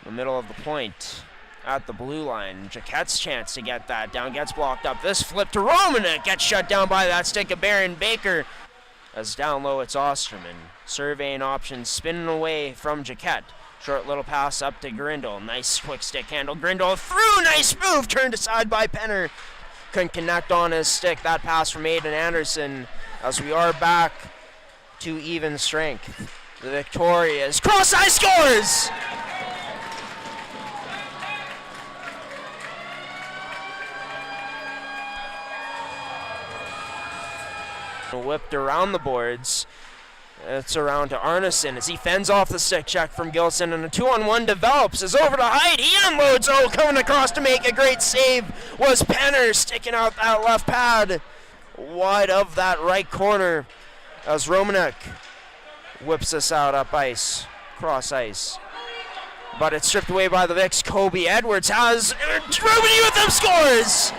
in the middle of the point at the blue line. Jaquette's chance to get that down. Gets blocked up. This flip to Romanek. Gets shut down by that stick of Baron Baker. As down low, it's Osterman. Surveying options, spinning away from Jaquette. Short little pass up to Grindle. Nice quick stick handle. Grindle through. Nice move. Turned aside by Penner. Couldn't connect on his stick. That pass from Aiden Anderson. As we are back to even strength. The Victorias. Cross-eye scores! Whipped around the boards. It's around to Arneson as he fends off the stick check from Gilson, and a 2-on-1 develops. Is over to Hyde. He unloads. Oh, coming across to make a great save was Penner, sticking out that left pad wide of that right corner as Romanek whips us out up ice, cross ice. But it's stripped away by the Vicks. Kobe Edwards has Rubini with them, scores!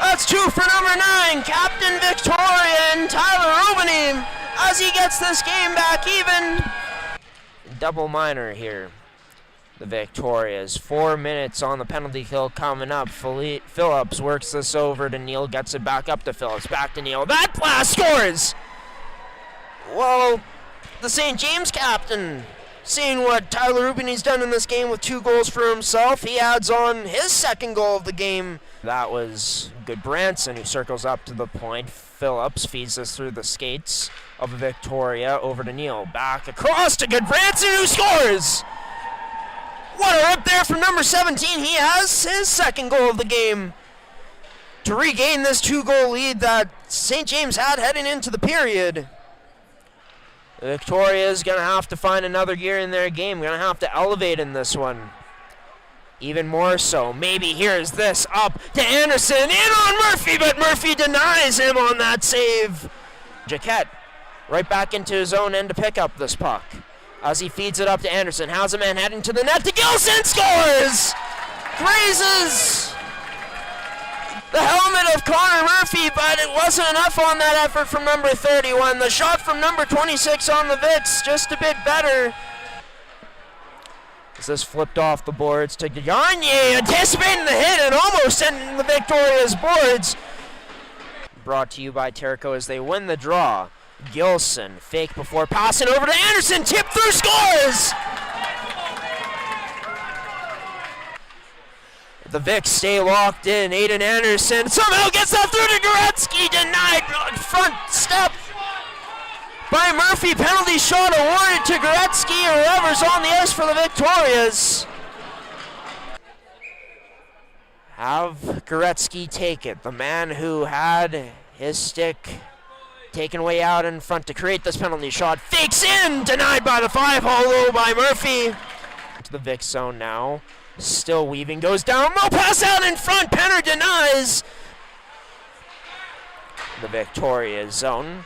That's 2 for number 9, Captain Victorian Tyler Rubini, as he gets this game back even. Double minor here. The Victorias. 4 minutes on the penalty kill coming up. Phillips works this over to Neal, gets it back up to Phillips. Back to Neal. That blast scores! Well, the St. James captain, seeing what Tyler Rubini's done in this game with 2 goals for himself, he adds on his second goal of the game. That was good Branson, who circles up to the point. Phillips feeds this through the skates of Victoria over to Neal. Back across to good Branson, who scores! What a rip there from number 17. He has his second goal of the game to regain this 2-goal lead that St. James had heading into the period. Victoria's going to have to find another gear in their game. Going to have to elevate in this one. Even more so. Maybe here's this up to Anderson. In on Murphy, but Murphy denies him on that save. Jaquette right back into his own end to pick up this puck as he feeds it up to Anderson. Has a man heading to the net to Gilson. Scores! Grazes the helmet of Connor Murphy, but it wasn't enough on that effort from number 31. The shot from number 26 on the Vicks, just a bit better. As this flipped off the boards to Gagne, anticipating the hit and almost sending the Victoria's boards. Brought to you by Terrico as they win the draw. Gilson, fake before passing over to Anderson, tip through, scores! The Vicks stay locked in. Aiden Anderson somehow gets that through to Goretzky, denied front step by Murphy. Penalty shot awarded to Goretzky, or whoever's on the ice for the Victorias. Have Goretzky take it. The man who had his stick taken way out in front to create this penalty shot. Fakes in, denied by the 5-hole by Murphy. To the Vicks zone now. Still weaving, goes down, low pass out in front, Penner denies. The Victoria zone.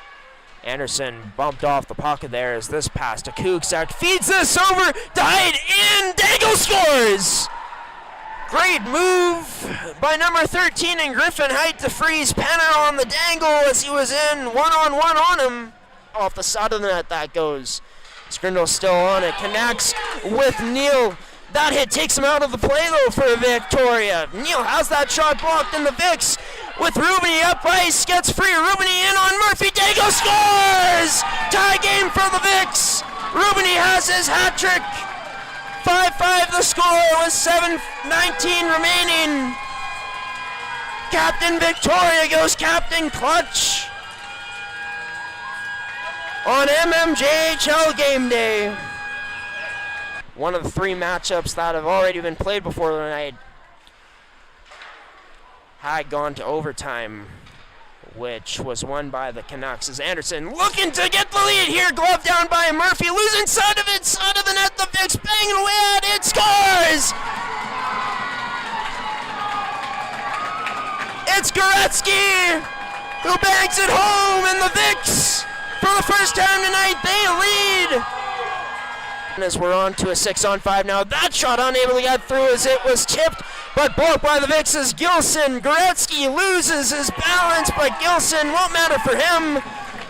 Anderson bumped off the pocket there as this pass to Kuksak feeds this over, died in, Dangle scores! Great move by number 13 and Griffin Height to freeze Penner on the dangle as he was in one-on-one on him. Off the side of the net that goes. Skrindle's still on it, connects with Neal. That hit takes him out of the play, though, for Victoria. Neal has that shot blocked in the Vicks with Rubini up ice. Gets free. Rubini in on Murphy. Dago scores! Tie game for the Vicks. Rubini has his hat trick. 5-5 the score with 7:19 remaining. Captain Victoria goes Captain Clutch on MMJHL Game Day. One of the 3 matchups that have already been played before tonight had gone to overtime, which was won by the Canucks. As Anderson looking to get the lead here, glove down by Murphy, losing side of it, side of the net, the Vicks banging away at it, scores! It's Goretzky who bangs it home, and the Vicks, for the first time tonight, they lead. As we're on to a 6-on-5 now. That shot unable to get through as it was tipped, but blocked by the Vicks as Gilson. Goretzky loses his balance, but Gilson won't matter for him.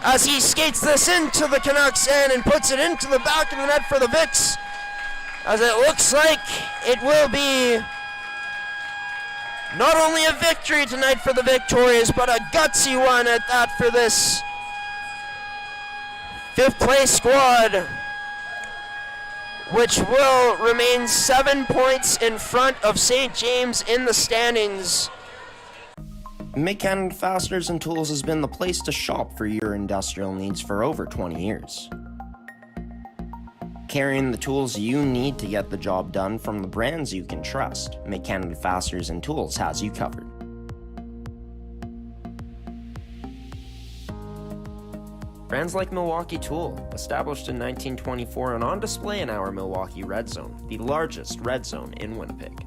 as he skates this into the Canucks and puts it into the back of the net for the Vicks, as it looks like it will be not only a victory tonight for the Victorious, but a gutsy one at that for this fifth place squad, which will remain 7 points in front of St. James in the standings. Mid-Canada Fasteners and Tools has been the place to shop for your industrial needs for over 20 years. Carrying the tools you need to get the job done from the brands you can trust, Mid-Canada Fasteners and Tools has you covered. Brands like Milwaukee Tool, established in 1924 and on display in our Milwaukee Red Zone, the largest red zone in Winnipeg.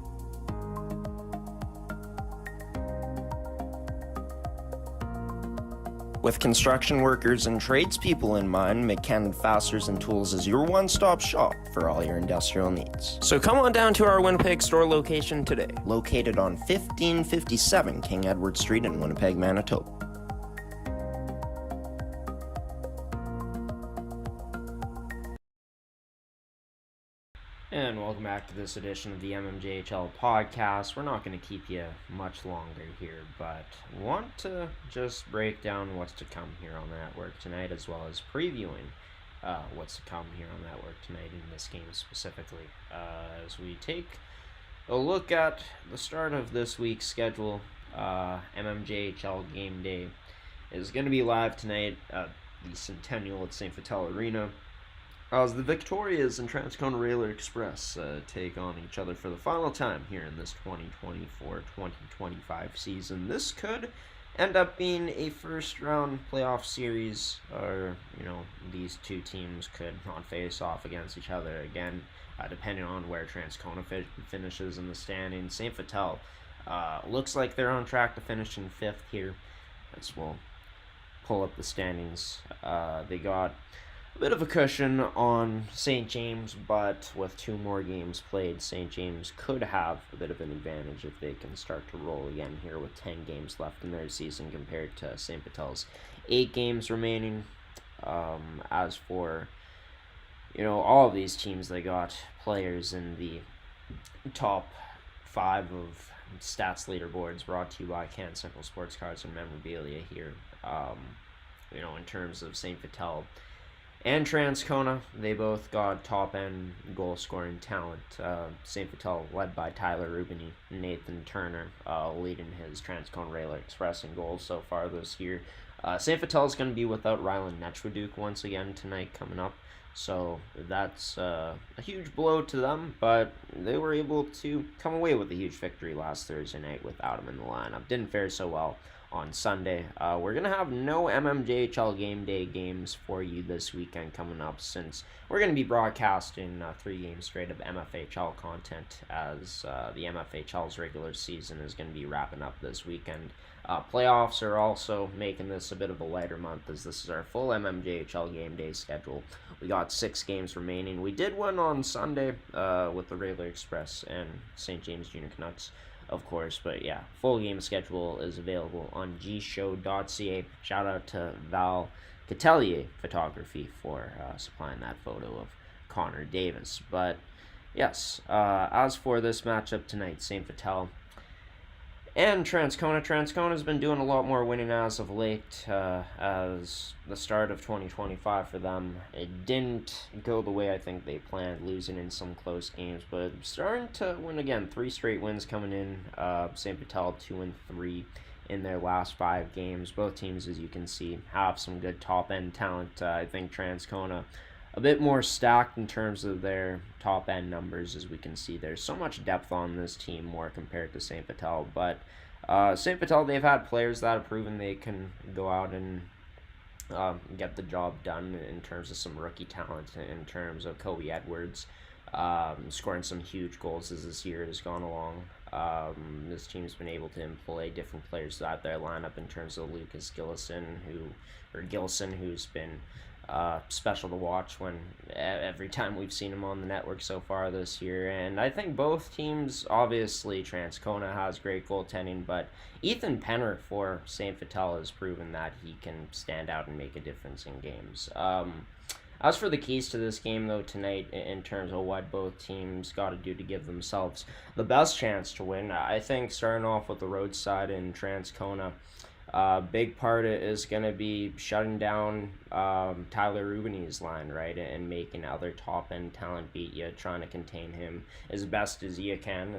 With construction workers and tradespeople in mind, Mid-Canada Fasteners and Tools is your one-stop shop for all your industrial needs. So come on down to our Winnipeg store location today, located on 1557 King Edward Street in Winnipeg, Manitoba. And welcome back to this edition of the MMJHL Podcast. We're not going to keep you much longer here, but want to just break down what's to come here on the network tonight, as well as previewing what's to come here on the network tonight in this game specifically. As we take a look at the start of this week's schedule, MMJHL Game Day is going to be live tonight at the Centennial at St. Vital Arena, as the Victorias and Transcona Railer Express take on each other for the final time here in this 2024-2025 season. This could end up being a first-round playoff series, or, these two teams could not face off against each other again, depending on where Transcona finishes in the standings. St. Vital looks like they're on track to finish in 5th here, as we'll pull up the standings. They got a bit of a cushion on St. James, but with 2 more games played, St. James could have a bit of an advantage if they can start to roll again here with 10 games left in their season compared to St. Vital's 8 games remaining. As for, all of these teams, they got players in the top 5 of stats leaderboards brought to you by Can Central Sports Cards and Memorabilia here. In terms of St. Vital and Transcona, they both got top-end goal-scoring talent. St. Vital led by Tyler Rubini, Nathan Turner leading his Transcona Railer Express in goals so far this year. St. Vital is going to be without Rylan Netchwaduke once again tonight coming up, so that's a huge blow to them, but they were able to come away with a huge victory last Thursday night without him in the lineup. Didn't fare so well on Sunday. We're going to have no MMJHL Game Day games for you this weekend coming up, since we're going to be broadcasting 3 games straight of MFHL content, as the MFHL's regular season is going to be wrapping up this weekend. Playoffs are also making this a bit of a lighter month, as this is our full MMJHL Game Day schedule. We got 6 games remaining. We did win on Sunday with the Railer Express and St. James Junior Canucks, of course, but yeah, full game schedule is available on gshow.ca. Shout out to Val Catelier Photography for supplying that photo of Connor Davis. But yes, as for this matchup tonight, St. Vital and Transcona has been doing a lot more winning as of late, as the start of 2025 for them. It didn't go the way I think they planned, losing in some close games, but starting to win again. 3 straight wins coming in. St. Vital 2-3 in their last 5 games. Both teams, as you can see, have some good top-end talent. I think Transcona a bit more stacked in terms of their top-end numbers. As we can see, there's so much depth on this team more compared to St. Vital, but St. Vital, they've had players that have proven they can go out and get the job done in terms of some rookie talent, in terms of Kobe Edwards scoring some huge goals as this year has gone along. This team's been able to employ different players throughout their lineup in terms of Lucas Gilson, who's been special to watch when every time we've seen him on the network so far this year. And I think both teams, obviously Transcona has great goaltending, but Ethan Penner for St. Vital has proven that he can stand out and make a difference in games. As for the keys to this game, though, tonight, in terms of what both teams got to do to give themselves the best chance to win, I think starting off with the road side in Transcona, big part is going to be shutting down Tyler Rubini's line, right, and making other top-end talent beat you, trying to contain him as best as you can.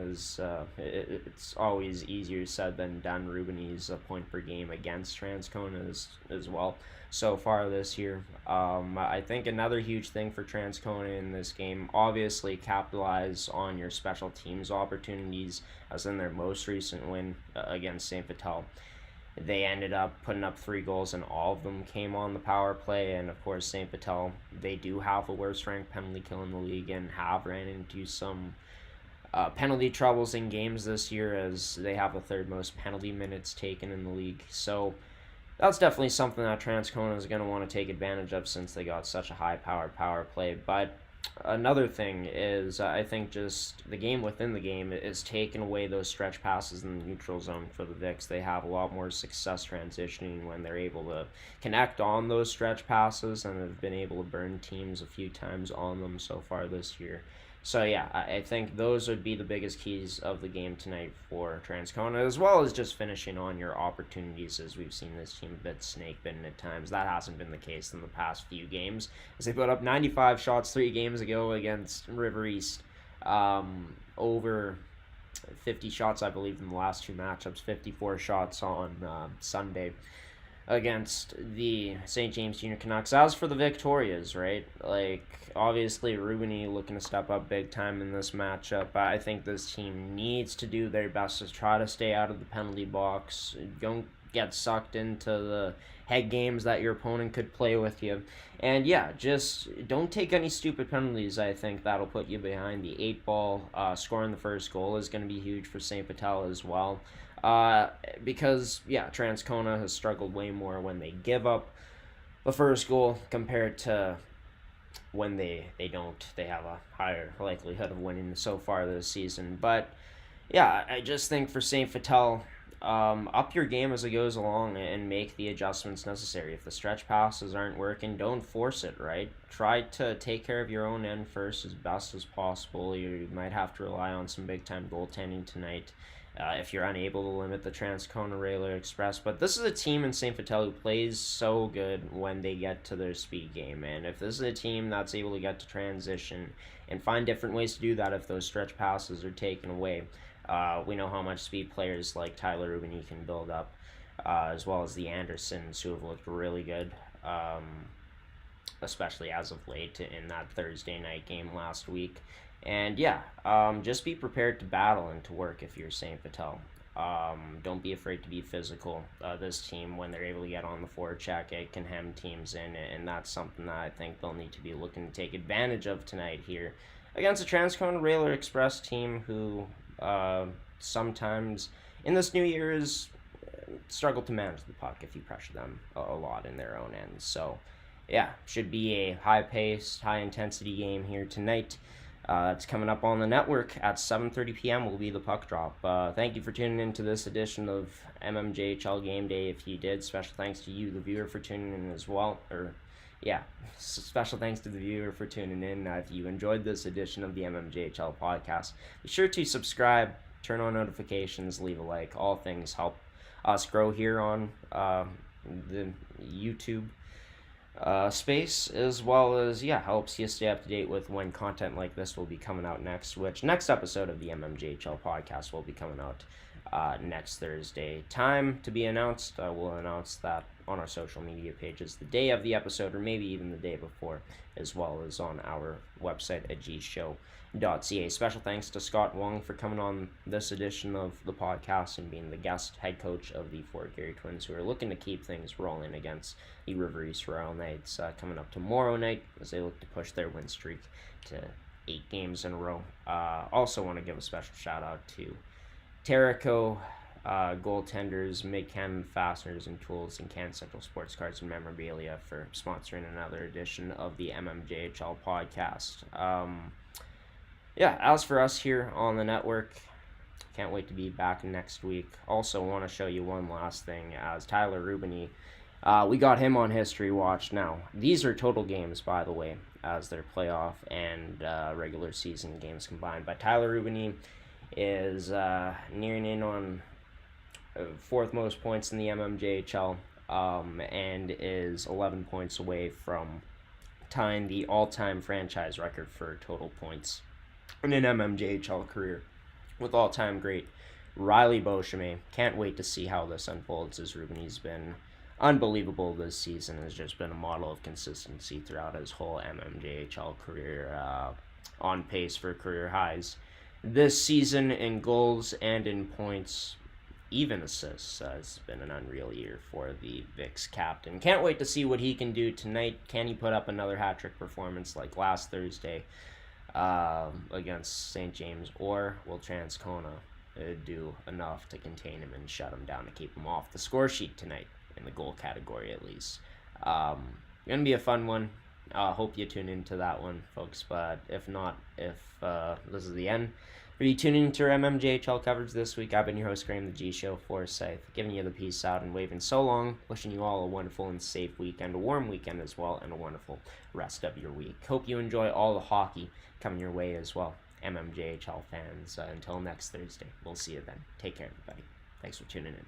It's always easier said than done. Rubini's a point per game against Transcona as well so far this year. I think another huge thing for Transcona in this game, obviously capitalize on your special teams opportunities, as in their most recent win against St. Vital. They ended up putting up 3 goals, and all of them came on the power play. And of course, St. Vital, they do have the worst ranked penalty kill in the league and have ran into some penalty troubles in games this year, as they have the 3rd most penalty minutes taken in the league. So that's definitely something that Transcona is going to want to take advantage of, since they got such a high-powered power play. But another thing is, I think just the game within the game is taking away those stretch passes in the neutral zone for the Vics. They have a lot more success transitioning when they're able to connect on those stretch passes, and have been able to burn teams a few times on them so far this year. So yeah, I think those would be the biggest keys of the game tonight for Transcona, as well as just finishing on your opportunities, as we've seen this team a bit snake-bitten at times. That hasn't been the case in the past few games, as they put up 95 shots 3 games ago against River East. Over 50 shots, I believe, in the last 2 matchups, 54 shots on Sunday against the St. James Junior Canucks. As for the Victorias, right, like, obviously Rubini looking to step up big time in this matchup. I think this team needs to do their best to try to stay out of the penalty box. Don't get sucked into the head games that your opponent could play with you. And yeah, just don't take any stupid penalties. I think that'll put you behind the 8 ball. Scoring the first goal is going to be huge for St. Vital as well. Because, yeah, Transcona has struggled way more when they give up the first goal compared to when they don't. They have a higher likelihood of winning so far this season. But, yeah, I just think for St. Vital, up your game as it goes along and make the adjustments necessary. If the stretch passes aren't working, don't force it, right? Try to take care of your own end first as best as possible. You might have to rely on some big-time goaltending tonight. If you're unable to limit the Transcona Railer Express. But this is a team in St. Vital who plays so good when they get to their speed game. And if this is a team that's able to get to transition and find different ways to do that if those stretch passes are taken away, we know how much speed players like Tyler Rubini can build up, as well as the Andersons, who have looked really good, especially as of late in that Thursday night game last week. And yeah, just be prepared to battle and to work if you're St. Vital. Don't be afraid to be physical. This team, when they're able to get on the forecheck, it can hem teams in, and that's something that I think they'll need to be looking to take advantage of tonight here against a Transcona Railer Express team who sometimes in this new year is struggle to manage the puck if you pressure them a lot in their own ends. So yeah, should be a high-paced, high-intensity game here tonight. It's coming up on the network at 7:30 p.m. will be the puck drop. Thank you for tuning in to this edition of MMJHL Game Day. If you did, special thanks to you, the viewer, for tuning in as well. Special thanks to the viewer for tuning in. If you enjoyed this edition of the MMJHL Podcast, be sure to subscribe, turn on notifications, leave a like. All things help us grow here on the YouTube space, as well as helps you stay up to date with when content like this will be coming out next, which next episode of the MMJHL Podcast will be coming out next Thursday. Time to be announced. We'll announce that on our social media pages the day of the episode, or maybe even the day before, as well as on our website at show.ca. Special thanks to Scott Wong for coming on this edition of the podcast and being the guest head coach of the Fort Garry Twins, who are looking to keep things rolling against the River East Royal Knights coming up tomorrow night as they look to push their win streak to 8 games in a row. Also want to give a special shout out to Terrico goaltenders, Mid-Canada Fasteners and Tools, and Can Central Sports Cards and Memorabilia for sponsoring another edition of the MMJHL Podcast. As for us here on the network, can't wait to be back next week. Also want to show you one last thing, as Tyler Rubini, we got him on History Watch. Now, these are total games, by the way, as their playoff and regular season games combined. But Tyler Rubini is nearing in on fourth most points in the MMJHL, and is 11 points away from tying the all-time franchise record for total points in an MMJHL career with all-time great Riley Beauchemin. Can't wait to see how this unfolds, as Rubini's been unbelievable this season. Has just been a model of consistency throughout his whole MMJHL career, on pace for career highs this season in goals and in points, even assists. It's been an unreal year for the Vicks captain. Can't wait to see what he can do tonight. Can he put up another hat-trick performance like last Thursday against St. James, or will Transcona do enough to contain him and shut him down to keep him off the score sheet tonight, in the goal category at least? Gonna be a fun one. Hope you tune into that one, folks. But if not, if this is the end for you tuning into our MMJHL coverage this week, I've been your host, Graham the G Show Forsyth, giving you the peace out and waving so long, wishing you all a wonderful and safe weekend, a warm weekend as well, and a wonderful rest of your week. Hope you enjoy all the hockey coming your way as well, MMJHL fans. Until next Thursday, we'll see you then. Take care, everybody. Thanks for tuning in.